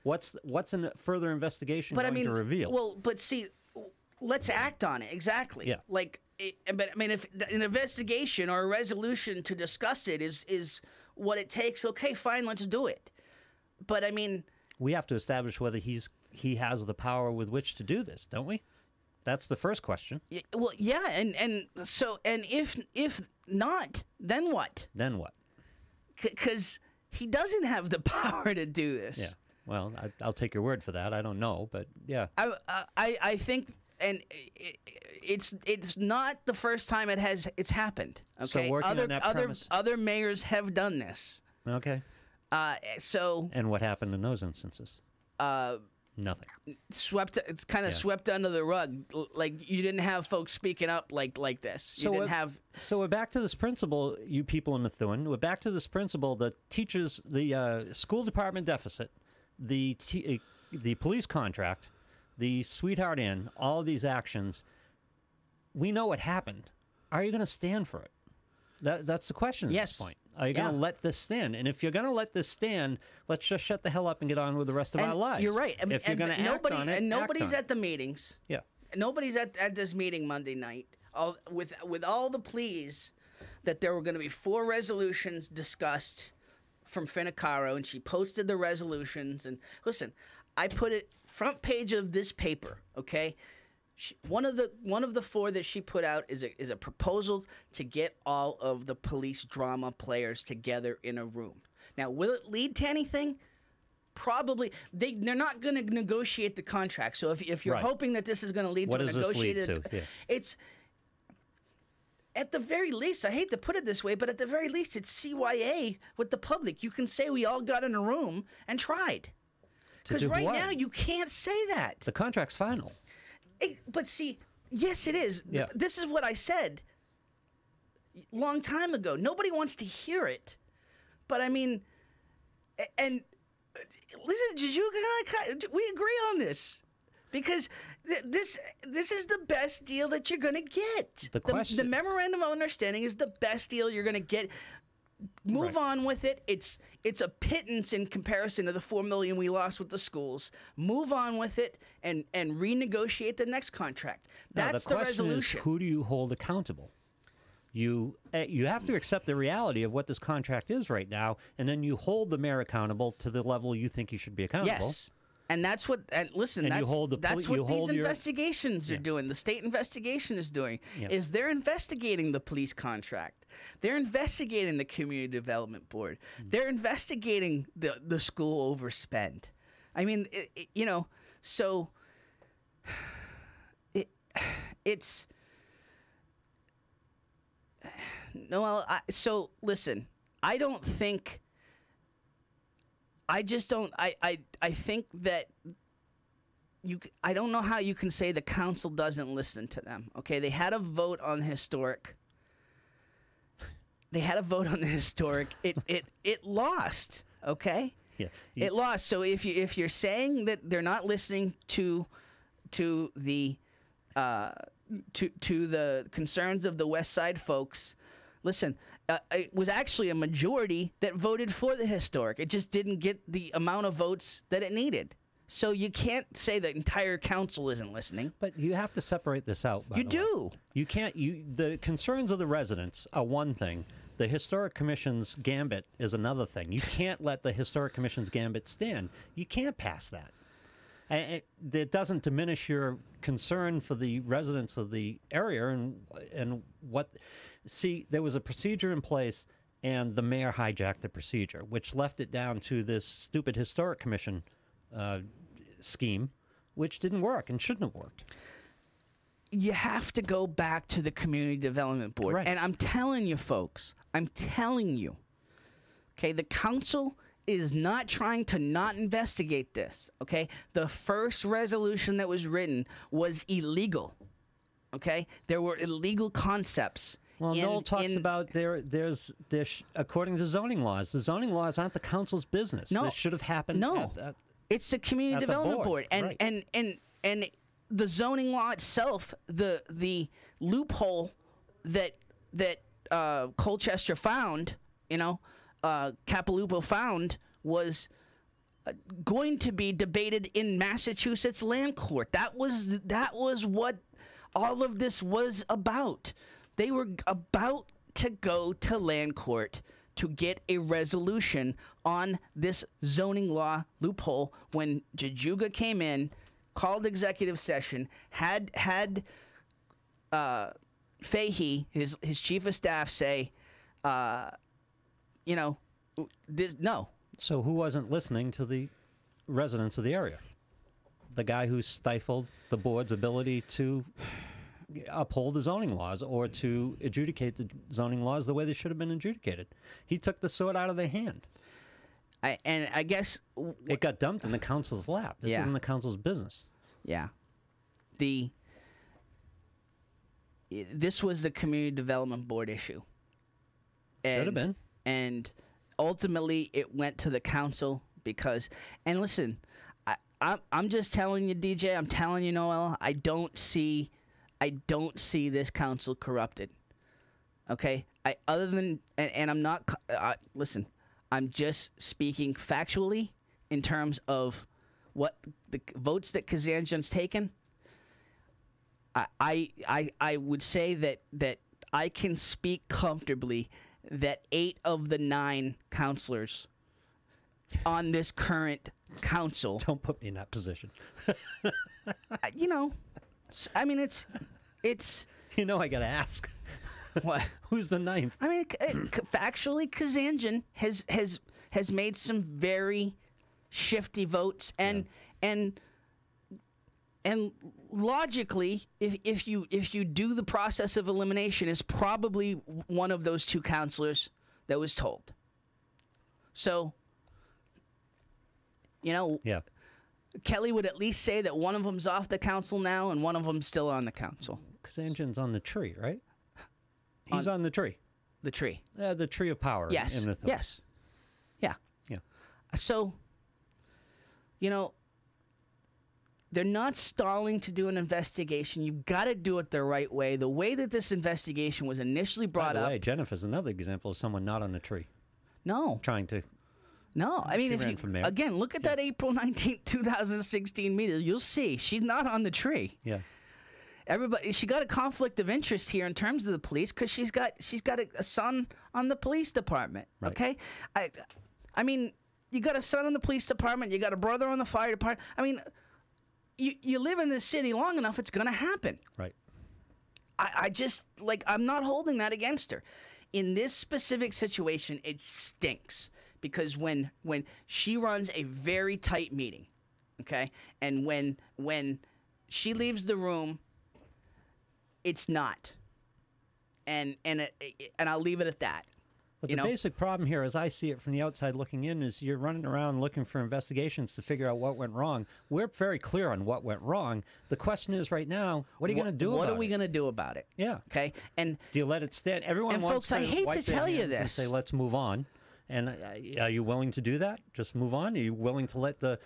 What's a further investigation going to reveal? Well, but see, let's act on it. Exactly. Yeah. Like, but I mean, if an investigation or a resolution to discuss it is what it takes, okay, fine, let's do it. But I mean, we have to establish whether he has the power with which to do this, don't we? That's the first question. Well, yeah, and so if not, then what? Then what? Because he doesn't have the power to do this. Yeah. Well, I'll take your word for that. I don't know, but yeah. I think, and it's not the first time it's happened. Okay. So working on that premise. Other mayors have done this. Okay. So. And what happened in those instances? Nothing. It's kind of swept under the rug. Like, you didn't have folks speaking up like this. You didn't have. So we're back to this principle, you people in Methuen. We're back to this principle: the teachers, the school department deficit, the police contract, the Sweetheart Inn, all of these actions. We know what happened. Are you going to stand for it? That's the question at this point. Are you going to let this stand? And if you're going to let this stand, let's just shut the hell up and get on with the rest of our lives. You're right. I mean, if you're going to act on it, nobody's at the meetings. Yeah. Nobody's at this meeting Monday night. With all the pleas that there were going to be 4 resolutions discussed from Finicaro, and she posted the resolutions. And listen, I put it front page of this paper. Okay. One of the 4 that she put out is a proposal to get all of the police drama players together in a room. Now, will it lead to anything? Probably. They're not going to negotiate the contract. So if you're hoping that this is going to lead to a negotiated, what does this lead to? It's at the very least. I hate to put it this way, but at the very least, it's CYA with the public. You can say we all got in a room and tried. Because right now you can't say that. The contract's final. But see, yes, it is. Yeah. This is what I said long time ago. Nobody wants to hear it. But I mean, and listen, we agree on this. Because this is the best deal that you're going to get. The memorandum of understanding is the best deal you're going to get. Move on with it. It's a pittance in comparison to the $4 million we lost with the schools. Move on with it and renegotiate the next contract. That's the resolution. Is, who do you hold accountable? You have to accept the reality of what this contract is right now, and then you hold the mayor accountable to the level you think he should be accountable. Yes. And that's what. And listen, and that's what these investigations are doing. The state investigation is doing. Is they're investigating the police contract. They're investigating the community development board. They're investigating the school overspend. I mean, so it's no. So listen, I don't think. I just don't. I think that I don't know how you can say the council doesn't listen to them. Okay, they had a vote on the historic. It lost. Okay. Yeah. It lost. So if you're saying that they're not listening to the concerns of the West Side folks. Listen, it was actually a majority that voted for the historic. It just didn't get the amount of votes that it needed. So you can't say the entire council isn't listening. But you have to separate this out. You do. You can't. The concerns of the residents are one thing. The Historic Commission's gambit is another thing. You can't let the Historic Commission's gambit stand. You can't pass that. It doesn't diminish your concern for the residents of the area and what. See, there was a procedure in place, and the mayor hijacked the procedure, which left it down to this stupid Historic Commission scheme, which didn't work and shouldn't have worked. You have to go back to the Community Development Board. Right. And I'm telling you, folks, okay, the council is not trying to not investigate this, okay? The first resolution that was written was illegal, okay? There were illegal concepts. Well, Noel talks about there's according to zoning laws. The zoning laws aren't the council's business. No, this should have happened. No, it's the Community Development Board, and right. and the zoning law itself, the loophole that Colchester found, Capiloupo found, was going to be debated in Massachusetts land court. That was what all of this was about. They were about to go to land court to get a resolution on this zoning law loophole when Jajuga came in, called executive session, had Fahey, his chief of staff, say, no. So who wasn't listening to the residents of the area? The guy who stifled the board's ability to uphold the zoning laws or to adjudicate the zoning laws the way they should have been adjudicated. He took the sword out of their hand. I guess it got dumped in the council's lap. This isn't the council's business. Yeah. This was the community development board issue. Should have been. And ultimately it went to the council because, and listen, I'm just telling you, DJ, I'm telling you, Noel, I don't see this council corrupted. Okay? I'm not, listen, I'm just speaking factually in terms of what the votes that Kazanjian's taken. I would say that I can speak comfortably that 8 of the 9 counselors on this current council. Don't put me in that position. I mean, it's. I got to ask. What? Who's the 9th? I mean, factually, Kazanjian has made some very shifty votes, and logically, if you do the process of elimination, is probably one of those 2 counselors that was told. So, yeah. Kelly would at least say that one of them's off the council now and one of them's still on the council. Kazanjian's on the tree, right? He's on the tree. The tree. The tree of power. Yes. In the yes. Yeah. Yeah. So, they're not stalling to do an investigation. You've got to do it the right way. The way that this investigation was initially brought By the up. way, Jennifer's another example of someone not on the tree. No. Trying to. No, I mean, She if ran you for mayor. again look at that April 19th, 2016 meeting, you'll see she's not on the tree. Yeah. She got a conflict of interest here in terms of the police because she's got a son on the police department. Right. Okay, I mean, you got a son on the police department, you got a brother on the fire department. I mean, you live in this city long enough, it's going to happen. Right. I just I'm not holding that against her. In this specific situation, it stinks because when she runs a very tight meeting, okay, and when she leaves the room, it's not, and I'll leave it at that. But the basic problem here, as I see it from the outside looking in, is you're running around looking for investigations to figure out what went wrong. We're very clear on what went wrong. The question is right now, what are you going to do about it? What are we going to do about it? Yeah. Okay. And do you let it stand? Everyone wants folks, I to hate wipe to their tell you hands and this. say, let's move on. And are you willing to do that? Just move on? Are you willing to let the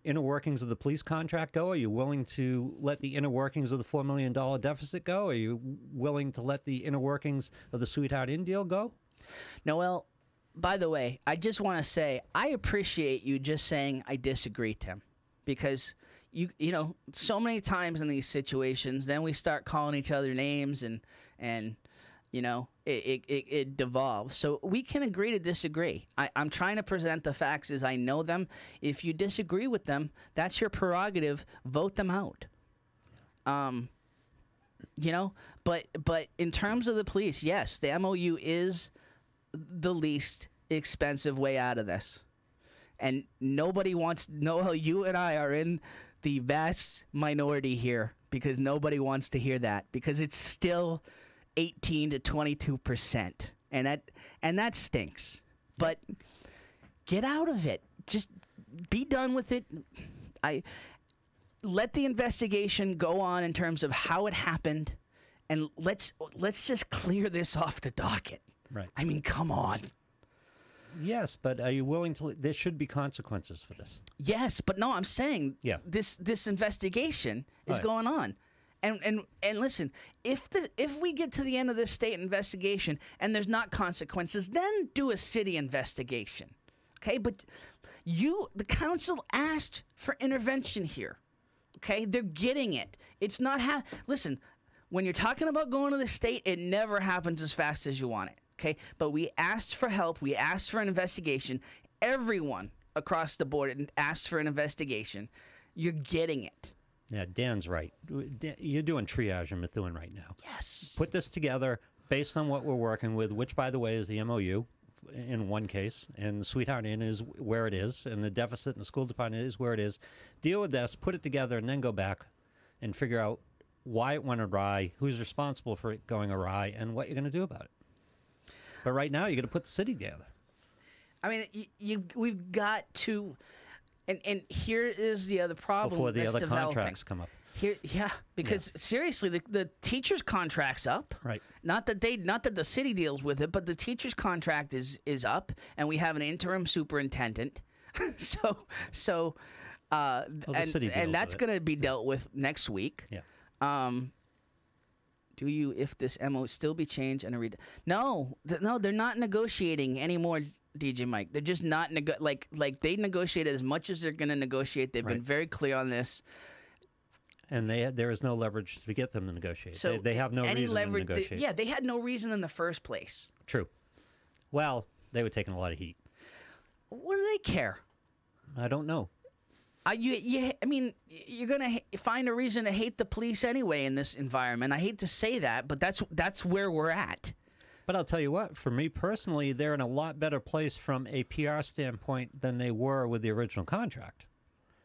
inner workings of the police contract go? Are you willing to let the inner workings of the $4 million deficit go? Are you willing to let the inner workings of the Sweetheart Inn deal go? Noel, by the way, I just want to say I appreciate you just saying I disagree, Tim, because you know so many times in these situations, then we start calling each other names and it devolves. So we can agree to disagree. I'm trying to present the facts as I know them. If you disagree with them, that's your prerogative. Vote them out. But in terms of the police, yes, the MOU is the least expensive way out of this. And nobody wants, Noel, you and I are in the vast minority here because nobody wants to hear that because it's still 18 to 22%. And that stinks. But get out of it. Just be done with it. Let the investigation go on in terms of how it happened, and let's just clear this off the docket. Right. I mean, come on. Yes, but are you willing to? There should be consequences for this. Yes, but no, I'm saying this investigation is going on, and listen, if we get to the end of this state investigation and there's not consequences, then do a city investigation, okay? But the council asked for intervention here. Okay, they're getting it. It's not listen, when you're talking about going to the state, it never happens as fast as you want it. Okay, but we asked for help. We asked for an investigation. Everyone across the board asked for an investigation. You're getting it. Yeah, Dan's right. You're doing triage in Methuen right now. Yes. Put this together based on what we're working with, which, by the way, is the MOU in one case, and the Sweetheart Inn is where it is, and the deficit in the school department is where it is. Deal with this, put it together, and then go back and figure out why it went awry, who's responsible for it going awry, and what you're going to do about it. But right now, you're going to put the city together. I mean, we've got to, and here is the other problem Before the that's other developing. contracts come up. Here, because seriously, the teacher's contract's up. Right. Not that the city deals with it, but the teacher's contract is up, and we have an interim superintendent. so, and that's going to be dealt with next week. Yeah. Do you, if this MO still be changed and no, they're not negotiating anymore, DJ Mike. They're just not like they negotiated as much as they're going to negotiate. They've been very clear on this. And there is no leverage to get them to negotiate. So they have no reason to negotiate. They had no reason in the first place. True. Well, they were taking a lot of heat. What do they care? I don't know. I mean, you're gonna find a reason to hate the police anyway in this environment. I hate to say that, but that's where we're at. But I'll tell you what, for me personally, they're in a lot better place from a PR standpoint than they were with the original contract.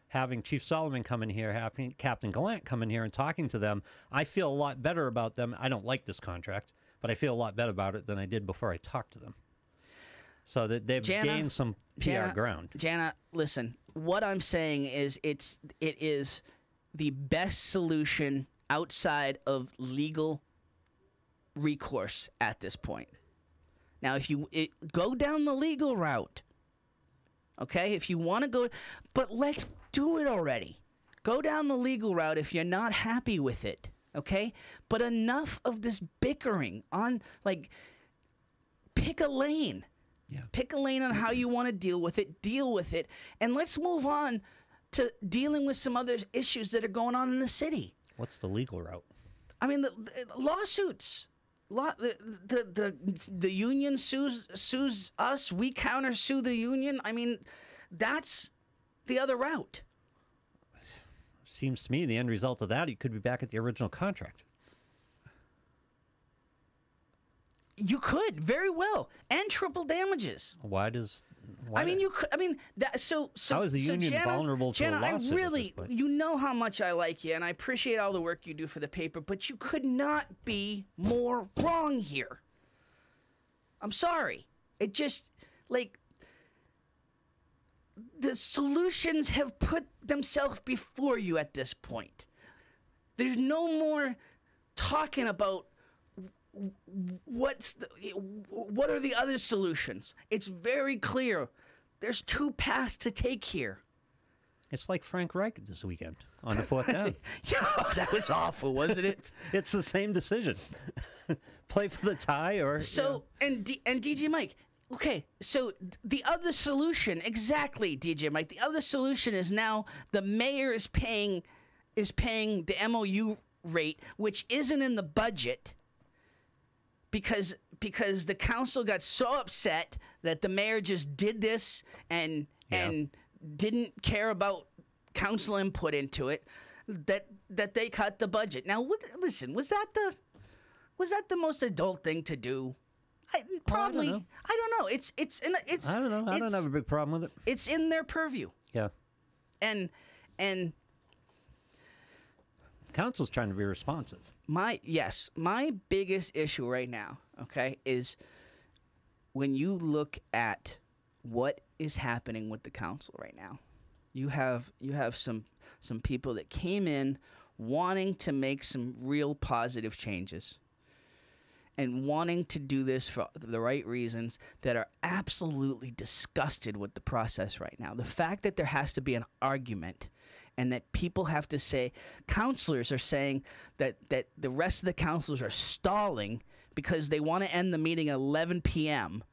Having Chief Solomon come in here, having Captain Gallant come in here and talking to them, I feel a lot better about them. I don't like this contract, but I feel a lot better about it than I did before I talked to them. So that they've gained some PR ground. Jana, listen, what I'm saying is it is the best solution outside of legal recourse at this point. Now, if you go down the legal route, okay, if you want to go, but let's do it already. Go down the legal route if you're not happy with it, okay? But enough of this bickering on, pick a lane. Yeah. Pick a lane on how you want to deal with it, and let's move on to dealing with some other issues that are going on in the city. What's the legal route? I mean, the lawsuits. The union sues us. We counter sue the union. I mean, that's the other route. Seems to me the end result of that, you could be back at the original contract. You could very well, and triple damages. Why? I mean, you could. I mean, so. How is the union Jana, vulnerable to a lawsuit? I really, at this point? you know how much I like you, and I appreciate all the work you do for the paper, but you could not be more wrong here. I'm sorry. It just the solutions have put themselves before you at this point. There's no more talking about what are the other solutions. It's very clear. There's two paths to take here. It's like Frank Reich this weekend on the fourth down. Yeah, that was awful, wasn't it? It's the same decision. Play for the tie or... So, and DJ Mike, okay, so the other solution, exactly, DJ Mike, the other solution is now the mayor is paying the MOU rate, which isn't in the budget, because the council got so upset that the mayor just did this and didn't care about council input into it, that they cut the budget. Now, listen, was that the most adult thing to do? Probably. I don't know. It's I don't know. I don't have a big problem with it. It's in their purview. Yeah. And council's trying to be responsive. My biggest issue right now, okay, is when you look at what is happening with the council right now. You have some people that came in wanting to make some real positive changes and wanting to do this for the right reasons, that are absolutely disgusted with the process right now. The fact that there has to be an argument and that people have to say, counselors are saying that the rest of the counselors are stalling because they want to end the meeting at 11 p.m.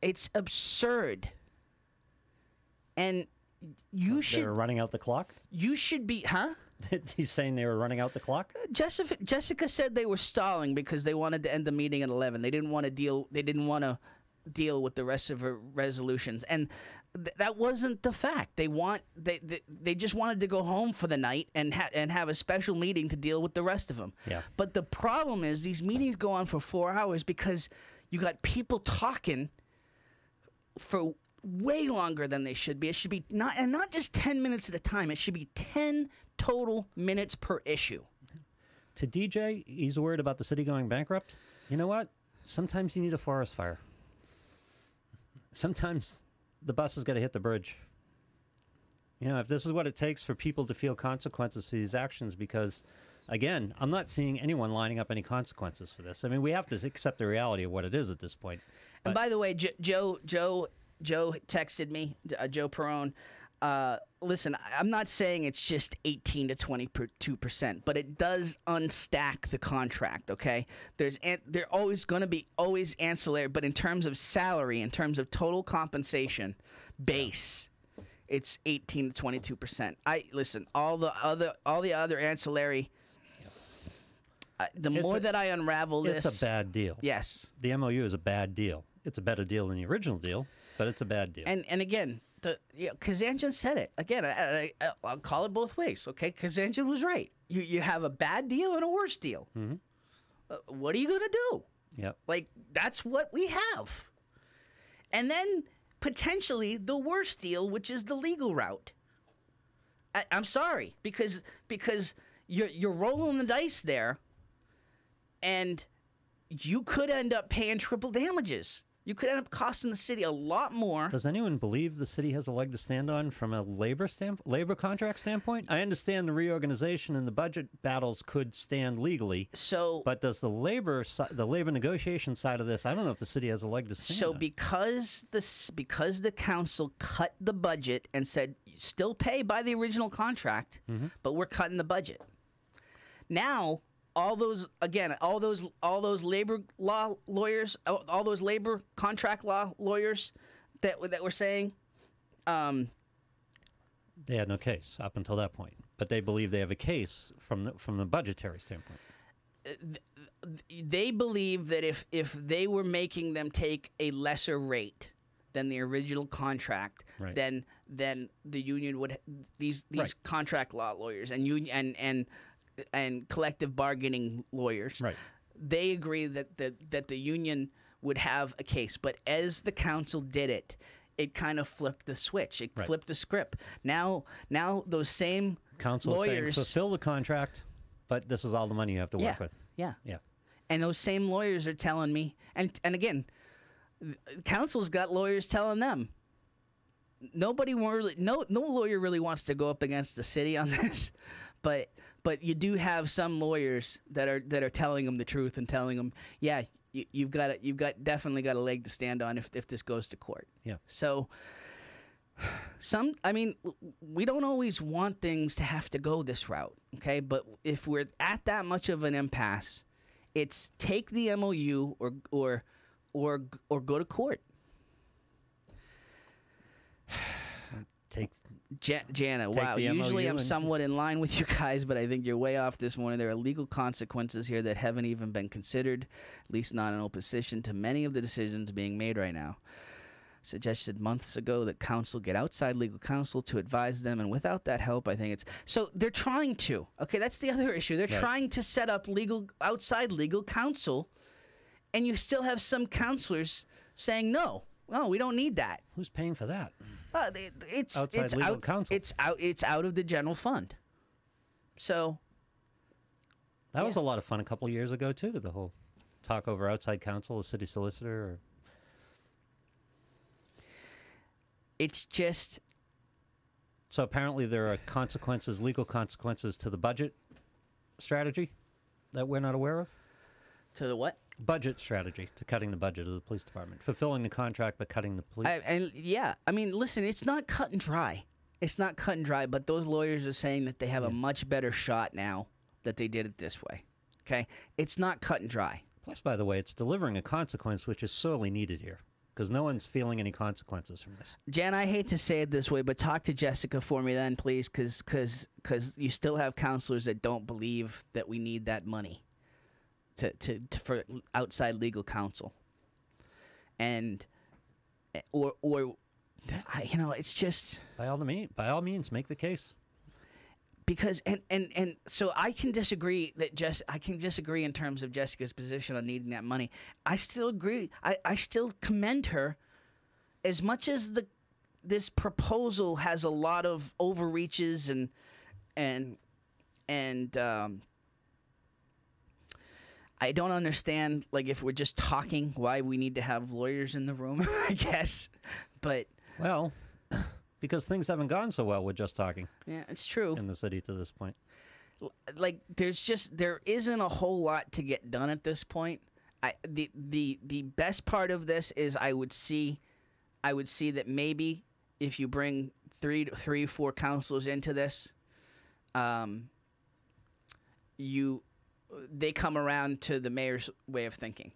It's absurd. And you They should were running out the clock? you should be, huh? He's saying they were running out the clock? Jessica said they were stalling because they wanted to end the meeting at 11. They didn't want to deal. They didn't want to deal with the rest of her resolutions, and that wasn't the fact. They just wanted to go home for the night and have a special meeting to deal with the rest of them. Yeah. But the problem is these meetings go on for 4 hours because you got people talking for way longer than they should be. It should be not just 10 minutes at a time. It should be 10 total minutes per issue. To DJ, he's worried about the city going bankrupt. You know what? Sometimes you need a forest fire. Sometimes the bus has got to hit the bridge. You know, if this is what it takes for people to feel consequences for these actions, because, again, I'm not seeing anyone lining up any consequences for this. I mean, we have to accept the reality of what it is at this point. And by the way, Joe texted me, Joe Perone. Listen, I'm not saying it's just 18 to 22%, but it does unstack the contract. Okay, they're always going to be ancillary, but in terms of salary, in terms of total compensation base, it's 18 to 22%. Listen, all the other ancillary. The more that I unravel this, it's a bad deal. Yes, the MOU is a bad deal. It's a better deal than the original deal, but it's a bad deal. And again, Kazanjian said it. Again, I'll call it both ways, okay? Kazanjian was right. You have a bad deal and a worse deal. Mm-hmm. What are you going to do? Yep. Like, that's what we have. And then, potentially, the worst deal, which is the legal route. I'm sorry, because you're rolling the dice there, and you could end up paying triple damages. You could end up costing the city a lot more. Does anyone believe the city has a leg to stand on from a labor contract standpoint? I understand the reorganization and the budget battles could stand legally. But does the labor negotiation side of this? I don't know if the city has a leg to stand on. Because the council cut the budget and said still pay by the original contract, but we're cutting the budget. Now, all those labor law lawyers, all those labor contract law lawyers that were saying, they had no case up until that point, but they believe they have a case from the budgetary standpoint. They believe that if they were making them take a lesser rate than the original contract, right, then the union would these right, contract law lawyers and collective bargaining lawyers, right, they agree that the union would have a case. But as the council did it, it kind of flipped the switch. It right, flipped the script. Now those same council lawyers saying, fulfill the contract, but this is all the money you have to work with. Yeah. Yeah. And those same lawyers are telling me, and again, council's got lawyers telling them, no lawyer really wants to go up against the city on this, but you do have some lawyers that are telling them the truth and telling them, yeah, you've definitely got a leg to stand on if this goes to court. Yeah. So we don't always want things to have to go this route, okay? But if we're at that much of an impasse, it's take the MOU or go to court. Jana, wow. Usually I'm somewhat in line with you guys, but I think you're way off this morning. There are legal consequences here that haven't even been considered, at least not in opposition to many of the decisions being made right now. Suggested months ago that counsel get outside legal counsel to advise them, and without that help, I think it's... So they're trying to. Okay, that's the other issue. They're trying to set up outside legal counsel, and you still have some counselors saying, no, we don't need that. Who's paying for that? It's legal counsel. It's out of the general fund. So that was a lot of fun a couple of years ago too. The whole talk over outside counsel, the city solicitor. It's just. So apparently there are consequences, legal consequences to the budget strategy that we're not aware of. To the what? Budget strategy, to cutting the budget of the police department, fulfilling the contract but cutting the police. Listen, it's not cut and dry. It's not cut and dry, but those lawyers are saying that they have a much better shot now that they did it this way. Okay? It's not cut and dry. Plus, by the way, it's delivering a consequence which is sorely needed here. because no one's feeling any consequences from this. Jan, I hate to say it this way, but talk to Jessica for me then, please, because you still have counselors that don't believe that we need that money for outside legal counsel, and or it's just By all means, make the case. because and so I can disagree in terms of Jessica's position on needing that money. I still agree. I still commend her as much as this proposal has a lot of overreaches and I don't understand, like, if we're just talking, why we need to have lawyers in the room, I guess. But Well, because things haven't gone so well with just talking yeah, it's true. in the city to this point. Like, there isn't a whole lot to get done at this point. The best part of this is I would see that maybe if you bring three, 4 councilors into this, they come around to the mayor's way of thinking.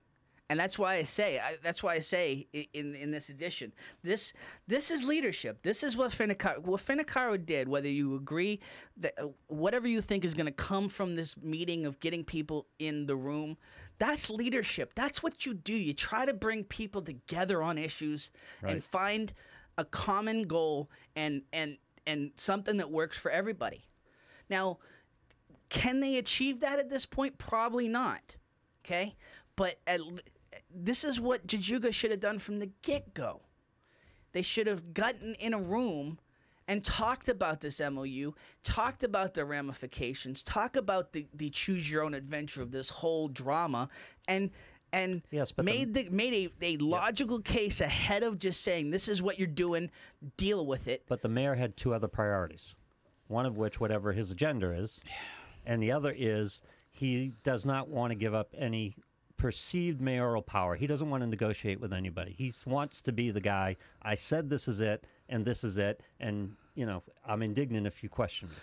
And that's why I say in this edition, this is leadership. This is what Finicaro did. Whether you agree that whatever you think is going to come from this meeting of getting people in the room, that's leadership. That's what you do. You try to bring people together on issues and find a common goal and something that works for everybody. Now, can they achieve that at this point? Probably not. Okay, but this is what Jajuga should have done from the get-go. They should have gotten in a room and talked about this MOU, talked about the ramifications, talk about the choose-your-own-adventure of this whole drama, and Yes, but made a logical case ahead of just saying, this is what you're doing, deal with it. But the mayor had 2 other priorities, one of which, whatever his agenda is, and the other is he does not want to give up any perceived mayoral power. He doesn't want to negotiate with anybody. He wants to be the guy, I said this is it, and this is it, and, I'm indignant if you question me.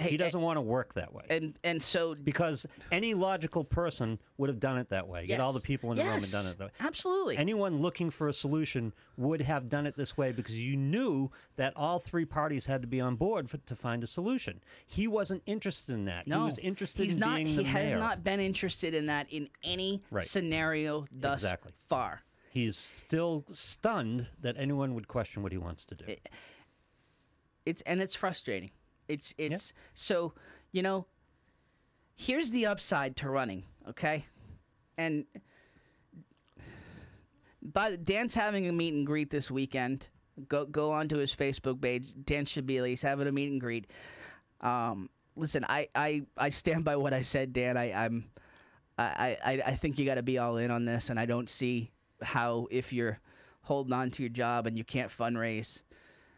He doesn't want to work that way. And so... Because any logical person would have done it that way. Get all the people in the room and done it that way. Absolutely. Anyone looking for a solution would have done it this way because you knew that all 3 parties had to be on board to find a solution. He wasn't interested in that. No, he was interested in being the mayor. He has not been interested in that in any scenario thus far. He's still stunned that anyone would question what he wants to do. It's frustrating. So, here's the upside to running, okay? And Dan's having a meet and greet this weekend. Go onto his Facebook page, Dan Shabila. He's having a meet and greet. Listen, I stand by what I said, Dan. I think you got to be all in on this, and I don't see how, if you're holding on to your job and you can't fundraise,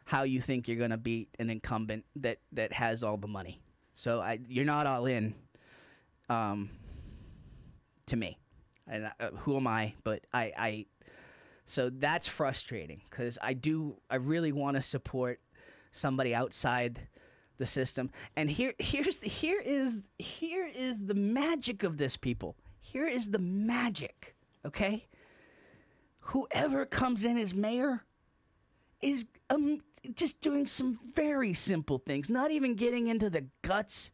how you think you're going to beat an incumbent that has all the money. So you're not all in, to me. And who am I? But so that's frustrating because I really want to support somebody outside the system. And here is the magic of this, people. Here is the magic. Okay, whoever comes in as mayor is just doing some very simple things, not even getting into the guts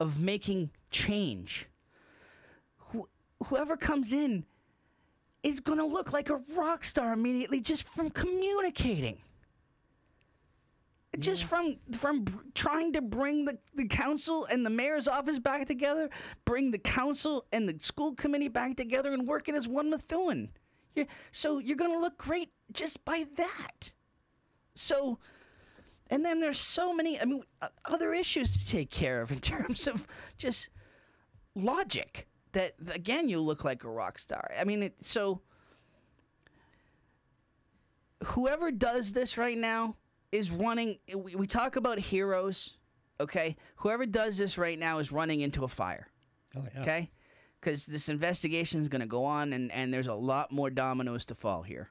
of making change. Whoever comes in is going to look like a rock star immediately just from communicating. Just from trying to bring the council and the mayor's office back together, bring the council and the school committee back together and working as one Methuen. So you're going to look great just by that. So, and then there's so many, other issues to take care of in terms of just logic that, again, you look like a rock star. So whoever does this right now is running, we talk about heroes, okay? Whoever does this right now is running into a fire, okay? Because this investigation is going to go on, and there's a lot more dominoes to fall here.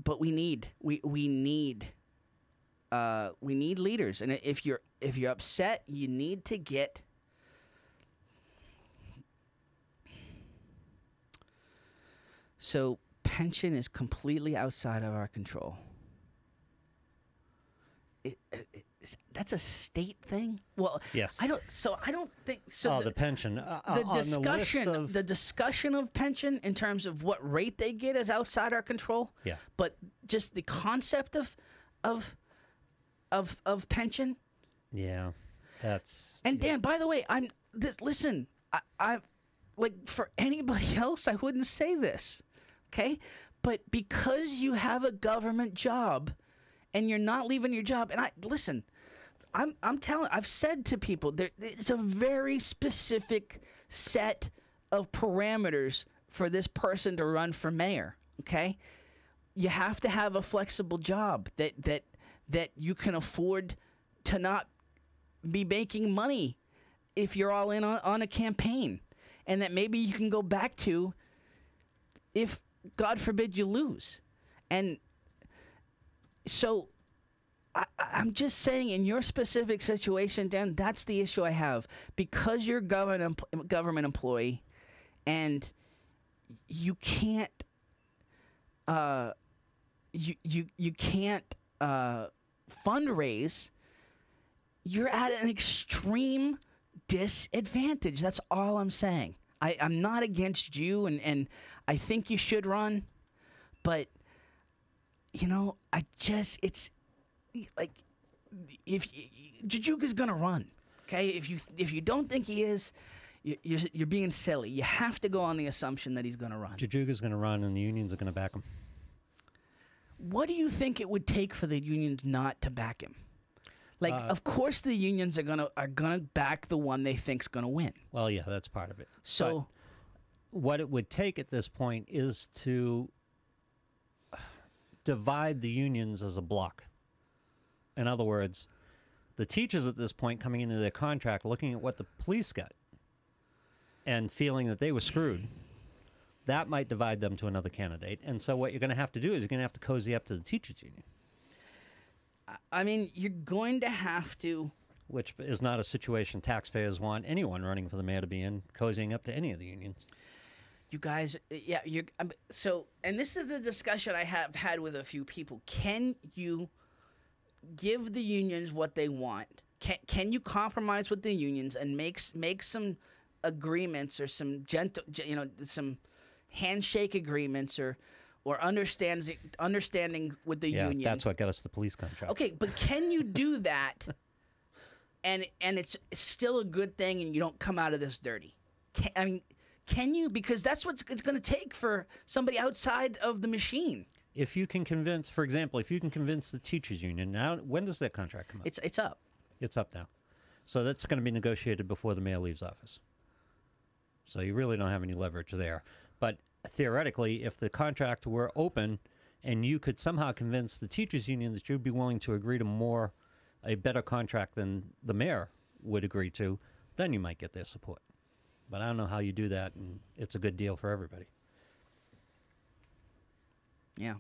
But we need leaders, and if you're upset, you need to get So pension is completely outside of our control. That's a state thing. Well, Yes. I don't think so. The pension. The discussion of pension in terms of what rate they get is outside our control. Yeah. But just the concept of pension. Yeah, that's. And Dan, by the way, listen. I like, for anybody else, I wouldn't say this, okay? But because you have a government job, and you're not leaving your job, and I've said to people, it's a very specific set of parameters for this person to run for mayor, okay? You have to have a flexible job that you can afford to not be making money if you're all in on a campaign, and that maybe you can go back to if, God forbid, you lose. And so I'm just saying, in your specific situation, Dan, that's the issue I have. Because you're a government employee and you can't you can't fundraise, you're at an extreme disadvantage. That's all I'm saying. I'm not against you, and I think you should run, but it's like, if Jajuga's gonna run, okay? If you don't think he is, you're being silly. You have to go on the assumption that he's gonna run. Jajuga's gonna run, and the unions are gonna back him. What do you think it would take for the unions not to back him? Like, of course, the unions are gonna back the one they think's gonna win. Well, yeah, that's part of it. So, but what it would take at this point is to divide the unions as a block. In other words, the teachers at this point coming into their contract, looking at what the police got and feeling that they were screwed, that might divide them to another candidate. And so what you're going to have to do is you're going to have to cozy up to the teachers union. I mean, you're going to have to. Which is not a situation taxpayers want anyone running for the mayor to be in, cozying up to any of the unions. You guys, yeah, so, and this is the discussion I have had with a few people. Can you give the unions what they want? Can you compromise with the unions and make some agreements, or some some handshake agreements, or understanding with the union? Yeah, that's what got us the police contract. Okay, but can you do that and it's still a good thing, and you don't come out of this dirty? Can you? Because that's what it's going to take for somebody outside of the machine. If you can convince, for example, the teachers union, now, when does that contract come up? It's up. It's up now. So that's going to be negotiated before the mayor leaves office. So you really don't have any leverage there. But theoretically, if the contract were open and you could somehow convince the teachers union that you'd be willing to agree to a better contract than the mayor would agree to, then you might get their support. But I don't know how you do that, and it's a good deal for everybody. Yeah.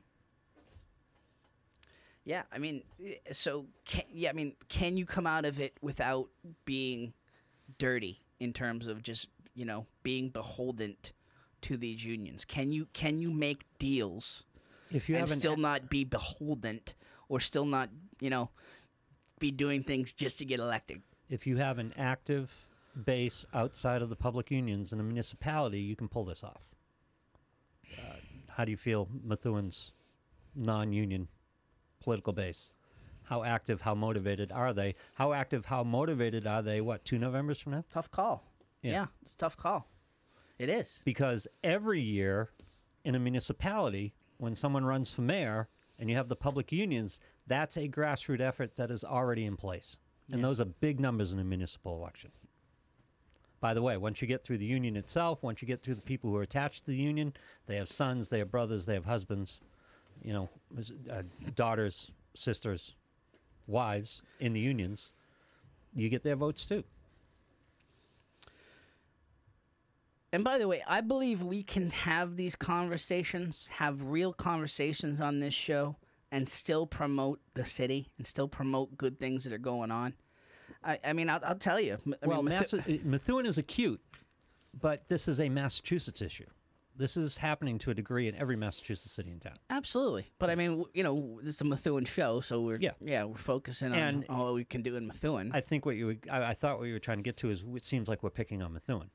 Yeah, I mean, so can you come out of it without being dirty in terms of just, being beholden to these unions? Can you make deals and still not be beholden, or still not, be doing things just to get elected? If you have an active base outside of the public unions in a municipality, you can pull this off. How do you feel Methuen's non-union political base? How active, how motivated are they? How active, how motivated are they, 2 Novembers from now? Tough call. Yeah, it's a tough call. It is. Because every year in a municipality, when someone runs for mayor and you have the public unions, that's a grassroots effort that is already in place. And those are big numbers in a municipal election. By the way, once you get through the union itself, once you get through the people who are attached to the union, they have sons, they have brothers, they have husbands, daughters, sisters, wives in the unions, you get their votes too. And by the way, I believe we can have these conversations, have real conversations on this show, and still promote the city and still promote good things that are going on. I mean, I'll tell you. Methuen is acute, but this is a Massachusetts issue. This is happening to a degree in every Massachusetts city and town. Absolutely. But I mean, this is a Methuen show, so we're we're focusing on all we can do in Methuen. I think I thought what you were trying to get to is it seems like we're picking on Methuen.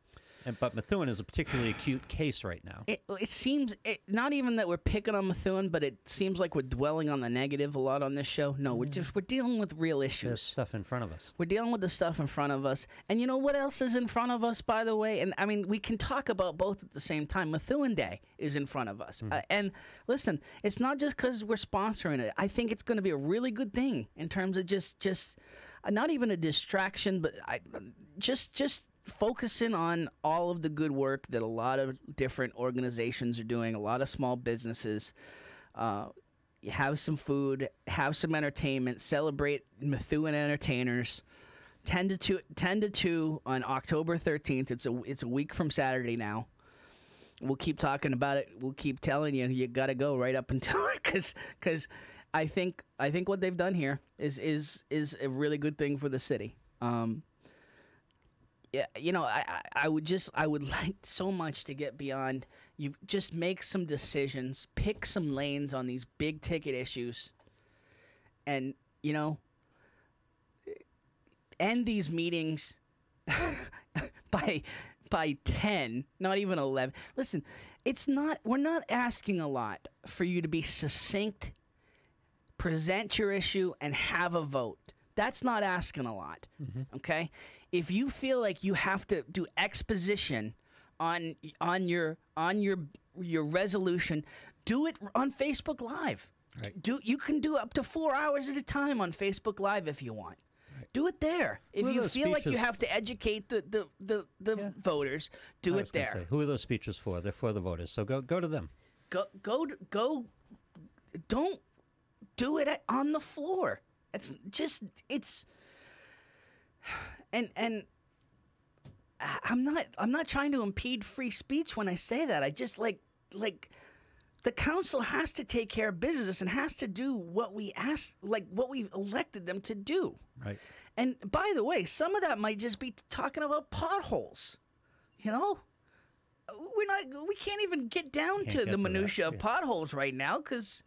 But Methuen is a particularly acute case right now. It seems not even that we're picking on Methuen, but it seems like we're dwelling on the negative a lot on this show. No, we're dealing with real issues. There's stuff in front of us. We're dealing with the stuff in front of us. And you know what else is in front of us, by the way? And I mean, we can talk about both at the same time. Methuen Day is in front of us. And listen, it's not just because we're sponsoring it. I think it's going to be a really good thing in terms of just not even a distraction, but just focusing on all of the good work that a lot of different organizations are doing, a lot of small businesses. You have some food, have some entertainment, celebrate Methuen entertainers. 10 to 2 on October 13th. It's a week from Saturday now. We'll keep talking about it. We'll keep telling you got to go right up until it because I think what they've done here is a really good thing for the city. Yeah, I would like so much to get beyond. You just make some decisions, pick some lanes on these big ticket issues, and end these meetings by 10, not even 11. Listen, we're not asking a lot for you to be succinct, present your issue, and have a vote. That's not asking a lot, okay? If you feel like you have to do exposition on your resolution, do it on Facebook Live. Right. You can do up to 4 hours at a time on Facebook Live if you want. Right. Do it there. If you feel like you have to educate the voters, do it there. Say, who are those speeches for? They're for the voters. So go to them. Go. Don't do it on the floor. And I'm not trying to impede free speech when I say that. I just like the council has to take care of business and has to do what we what we elected them to do. Right. And by the way, some of that might just be talking about potholes. We can't even get down to the minutia of potholes right now because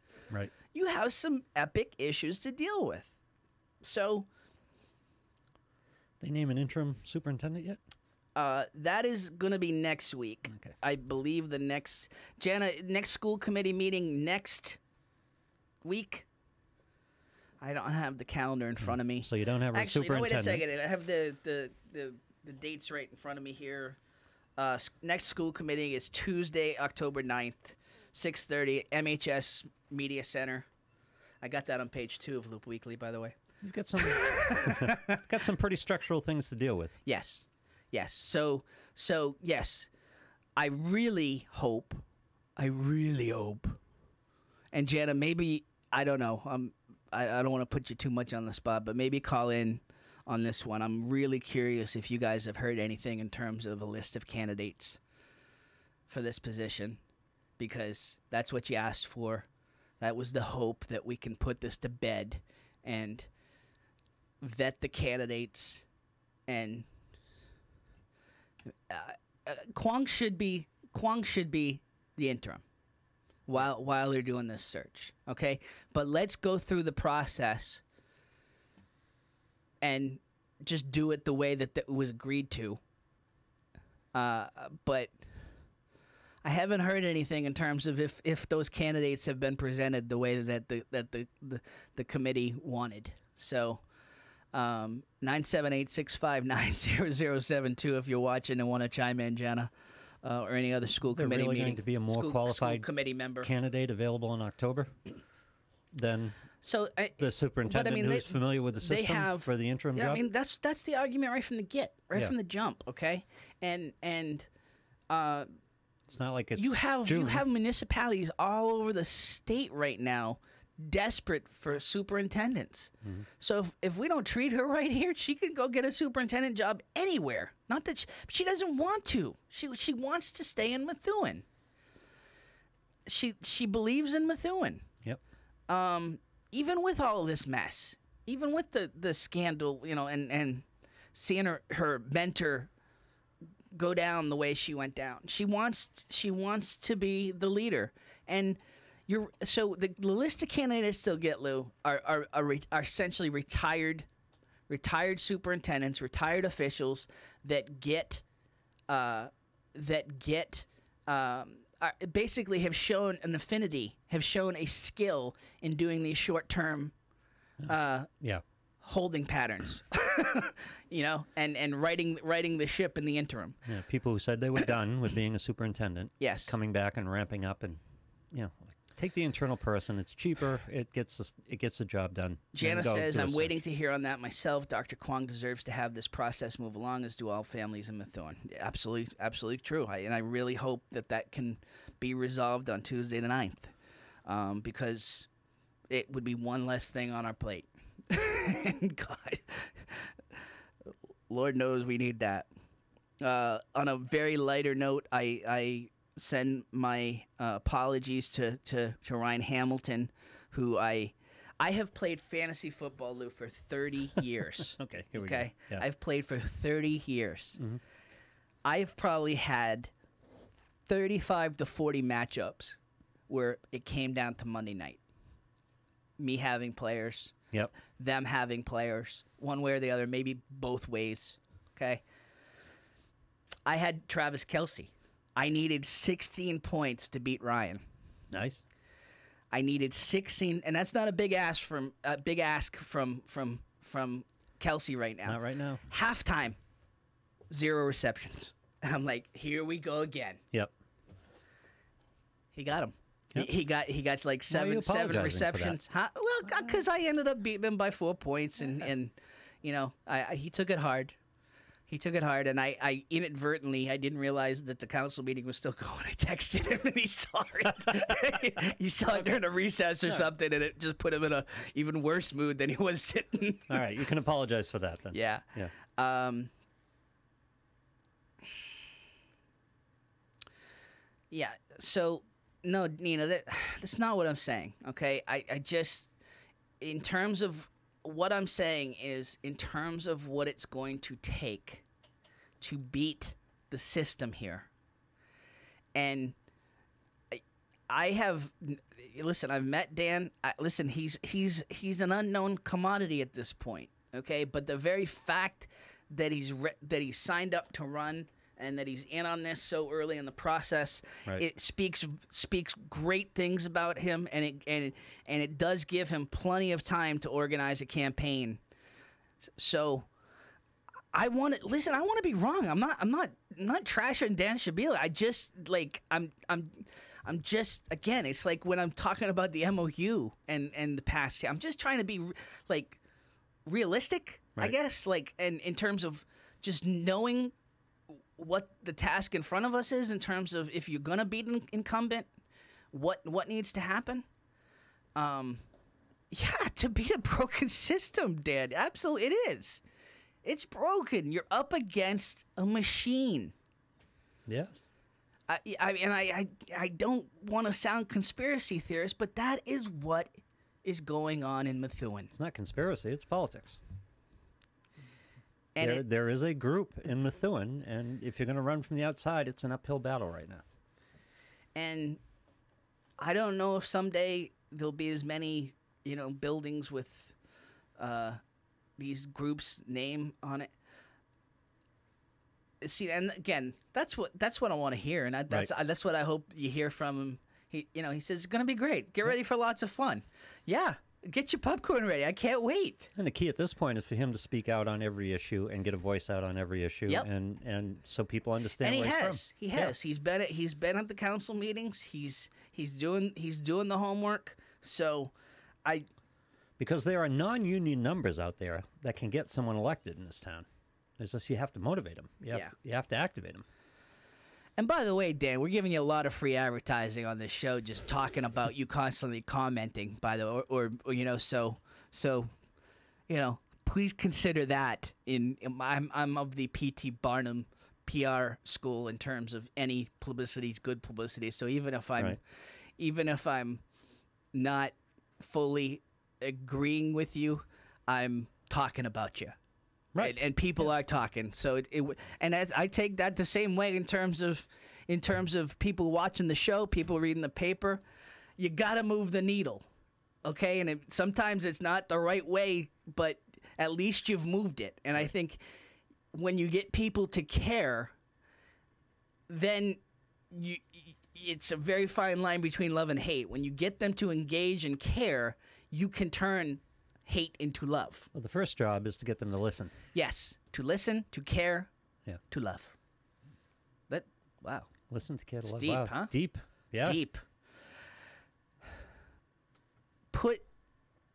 you have some epic issues to deal with. So, they name an interim superintendent yet? That is going to be next week. Okay. I believe next school committee meeting next week. I don't have the calendar in front of me. So you don't have a superintendent. No, wait a second. I have the dates right in front of me here. Next school committee is Tuesday, October 9th, 6:30, MHS Media Center. I got that on page 2 of Loop Weekly, by the way. You've got some pretty structural things to deal with. Yes. So yes, I really hope, and Jana, maybe, I don't know, I don't want to put you too much on the spot, but maybe call in on this one. I'm really curious if you guys have heard anything in terms of a list of candidates for this position, because that's what you asked for. That was the hope that we can put this to bed and vet the candidates, and Kwong should be the interim while they're doing this search, okay? But let's go through the process and just do it the way that was agreed to. But I haven't heard anything in terms of if those candidates have been presented the way that the committee wanted. So 978-659-0072 if you're watching and want to chime in, Jana, or any other school committee really meeting. Going to be a more qualified committee member candidate available in October than the superintendent who's familiar with the system for the interim job? I mean, that's the argument right from the jump, okay? And it's not like it's you have municipalities all over the state right now desperate for superintendents. Mm-hmm. So if we don't treat her right here, she can go get a superintendent job anywhere. Not that she doesn't want to. She wants to stay in Methuen. She believes in Methuen. Yep. Even with all of this mess, even with the scandal, and seeing her mentor go down the way she went down. She wants to be the leader, and so the list of candidates they'll get, Lou, are essentially retired superintendents, retired officials that basically have shown an affinity, have shown a skill in doing these short-term holding patterns, and righting the ship in the interim. Yeah, people who said they were done with being a superintendent, Yes. coming back and ramping up, and take the internal person. It's cheaper. It gets the job done. Jana says, I'm waiting search." to hear on that myself. Dr. Kwong deserves to have this process move along, as do all families in Methuen. Absolutely true. And I really hope that can be resolved on Tuesday the 9th, because it would be one less thing on our plate. And God, Lord knows we need that. On a very lighter note, I send my apologies to Ryan Hamilton, who I have played fantasy football, Lou, for 30 years. Okay, here we Okay, go. Yeah. I've played for 30 years. Mhm. I've probably had 35 to 40 matchups where it came down to Monday night. Me having players, Yep. them having players, one way or the other, maybe both ways. Okay. I had Travis Kelce. I needed 16 points to beat Ryan. Nice. I needed 16, and that's not a big ask from Kelce right now. Not right now. Halftime, 0 receptions, and I'm like, here we go again. Yep. He got him. Yep. He got like Why are you seven apologizing for receptions. Huh? Well, because I ended up beating him by 4 points, and he took it hard. He took it hard, and I inadvertently, I didn't realize that the council meeting was still going. I texted him, and he saw it. He saw it during a recess or something, and it just put him in a even worse mood than he was sitting. All right, you can apologize for that then. Yeah. Yeah. Yeah. So, no, Nina, that's not what I'm saying. Okay, I just, in terms of what I'm saying is, in terms of what it's going to take to beat the system here, and I have, listen, I've met Dan. Listen, he's an unknown commodity at this point. Okay, but the very fact that he's signed up to run and that he's in on this so early in the process, Right. it speaks great things about him, and it does give him plenty of time to organize a campaign. So I want to be wrong. I'm not trashing Dan Shabila. I just I'm just, again, it's like when I'm talking about the MOU and the past. I'm just trying to be like realistic, I Right. guess, like, and in terms of just knowing what the task in front of us is, in terms of if you're gonna beat an incumbent, what needs to happen. Yeah, to beat a broken system, Dan. Absolutely, it is. It's broken. You're up against a machine. Yes. I don't want to sound conspiracy theorist, but that is what is going on in Methuen. It's not conspiracy, it's politics. And There is a group in Methuen, and if you're going to run from the outside, it's an uphill battle right now. and I don't know if someday there'll be as many, buildings with these groups' name on it. See, and again, that's what I want to hear, and that's what I hope you hear from him. He says it's going to be great. Get ready for lots of fun. Yeah, get your popcorn ready. I can't wait. And the key at this point is for him to speak out on every issue and get a voice out on every issue, Yep. and so people understand And where he he's has. from. He has. He's been at the council meetings. He's doing the homework. So, Because there are non-union numbers out there that can get someone elected in this town. It's just you have to motivate them. You have to activate them. And by the way, Dan, we're giving you a lot of free advertising on this show, just talking about you constantly commenting. By the way, or so please consider that. I'm of the P.T. Barnum PR school in terms of any publicity is good publicity. So even if I'm not fully agreeing with you, I'm talking about you. Right. and people are talking. So I take that the same way in terms of people watching the show, people reading the paper. You got to move the needle, okay? And sometimes it's not the right way, but at least you've moved it. And I think when you get people to care, then it's a very fine line between love and hate. When you get them to engage and care, you can turn hate into love. Well, the first job is to get them to listen. Yes, to listen, to care, Yeah. to love. Wow. Listen to care to It's love. deep, Wow. huh? Deep. Yeah. Deep.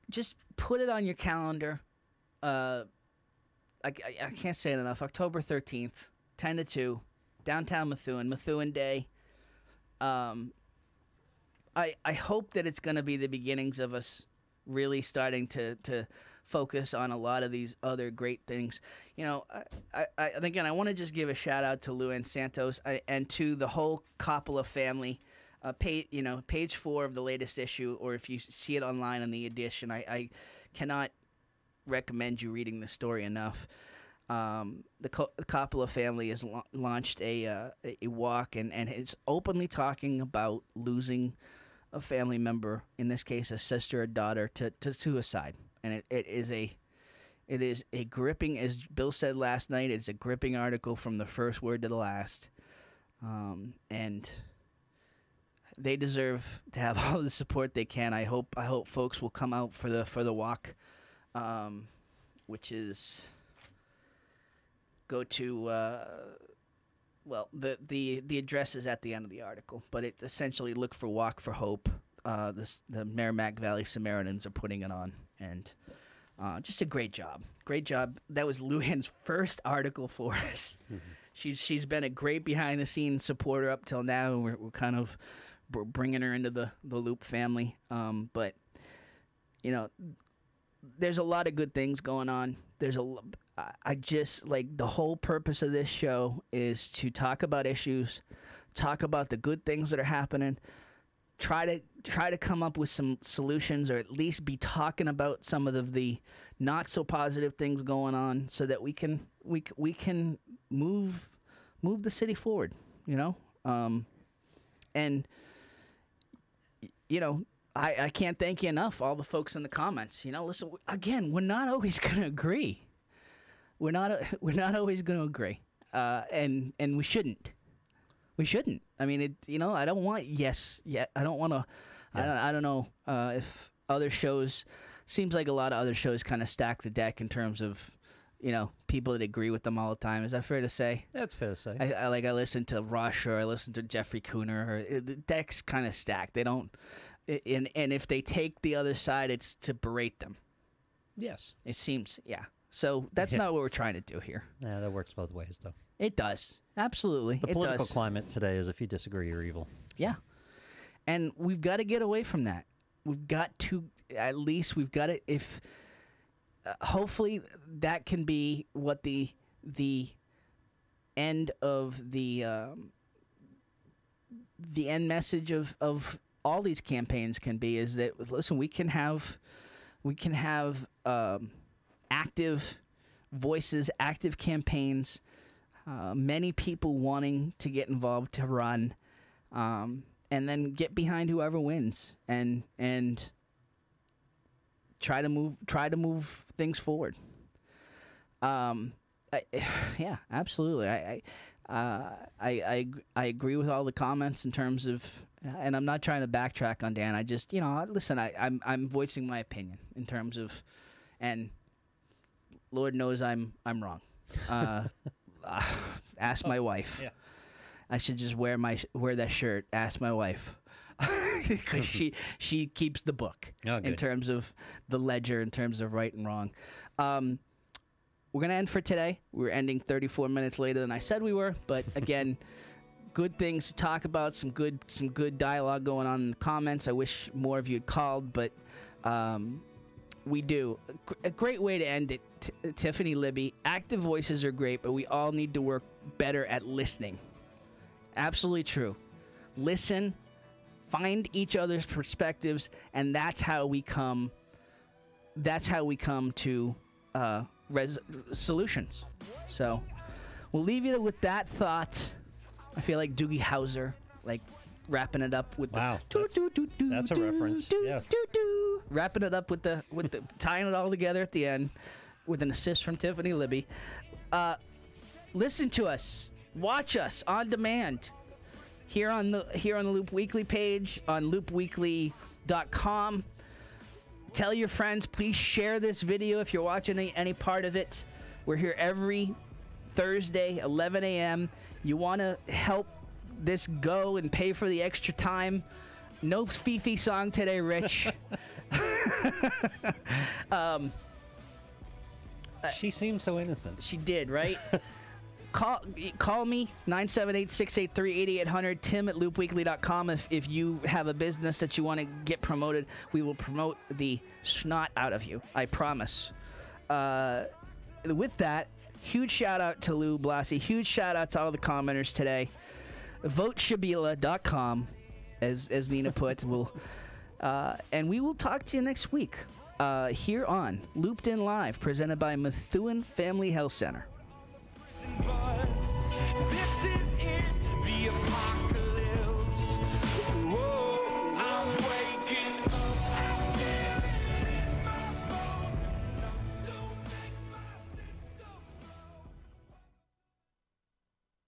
Just put it on your calendar. I can't say it enough. October 13th, 10 to 2, downtown Methuen Day. I hope that it's going to be the beginnings of us really starting to focus on a lot of these other great things. You know, and again, I want to just give a shout out to Luann Santos and to the whole Coppola family. Page 4 of the latest issue, or if you see it online in the edition, I cannot recommend you reading the story enough. The Coppola family has launched a walk and is openly talking about losing a family member, in this case a sister or daughter, to suicide. And it is a gripping, as Bill said last night, it's a gripping article from the first word to the last. And they deserve to have all the support they can. I hope folks will come out for the walk, which is go to the address is at the end of the article, but it essentially look for Walk for Hope. The Merrimack Valley Samaritans are putting it on, and just a great job. Great job. That was Luann's first article for us. Mm-hmm. She's been a great behind the scenes supporter up till now. We're kind of bringing her into the Loop family. But you know, there's a lot of good things going on. I just like the whole purpose of this show is to talk about issues, talk about the good things that are happening, try to come up with some solutions, or at least be talking about some of the not so positive things going on, so that we can move the city forward, you know. And you know, I can't thank you enough, all the folks in the comments. You know, listen, again, we're not always going to agree. We're not always going to agree, and we shouldn't. We shouldn't. I mean, I don't want I don't want to. Yeah. I don't know if other shows. Seems like a lot of other shows kind of stack the deck in terms of, you know, people that agree with them all the time. Is that fair to say? That's fair to say. I listen to Rush, or I listen to Jeffrey Cooner. The deck's kind of stacked. They don't. And if they take the other side, it's to berate them. Yes. It seems, yeah. So that's not what we're trying to do here. Yeah, that works both ways, though. It does. Absolutely. The political climate today is, if you disagree, you're evil. Yeah. And we've got to get away from that. We've got to, if hopefully that can be what the end of the end message of all these campaigns can be, is that, listen, we can have active voices, active campaigns, many people wanting to get involved, to run, and then get behind whoever wins, and try to move things forward. Yeah, absolutely. I agree with all the comments in terms of, and I'm not trying to backtrack on Dan. I just, listen, I'm voicing my opinion in terms of, and Lord knows I'm wrong. Ask my wife. Yeah. I should just wear that shirt. Ask my wife, because she keeps the book in terms of the ledger, in terms of right and wrong. We're gonna end for today. We're ending 34 minutes later than I said we were, but again, good things to talk about. Some good dialogue going on in the comments. I wish more of you had called, but we do. A great way to end it, Tiffany Libby. Active voices are great, but we all need to work better at listening. Absolutely true. Listen, find each other's perspectives, and that's how we come to solutions. So we'll leave you with that thought. I feel like Doogie Howser, like wrapping it up with Wow, that's a reference. Yeah. Wrapping it up with the tying it all together at the end with an assist from Tiffany Libby. Listen to us, watch us on demand here on the Loop Weekly page on loopweekly.com. Tell your friends, please share this video if you're watching any part of it. We're here every Thursday, 11 a.m. You want to help this go and pay for the extra time? No Fifi song today, Rich. She seems so innocent. She did, right? Call me, 978-683-8800, tim@loopweekly.com if you have a business that you want to get promoted. We will promote the snot out of you, I promise. With that, huge shout-out to Lou Blassie. Huge shout-out to all the commenters today. VoteShabila.com, as Nina put. And we will talk to you next week here on Looped In Live, presented by Methuen Family Health Center.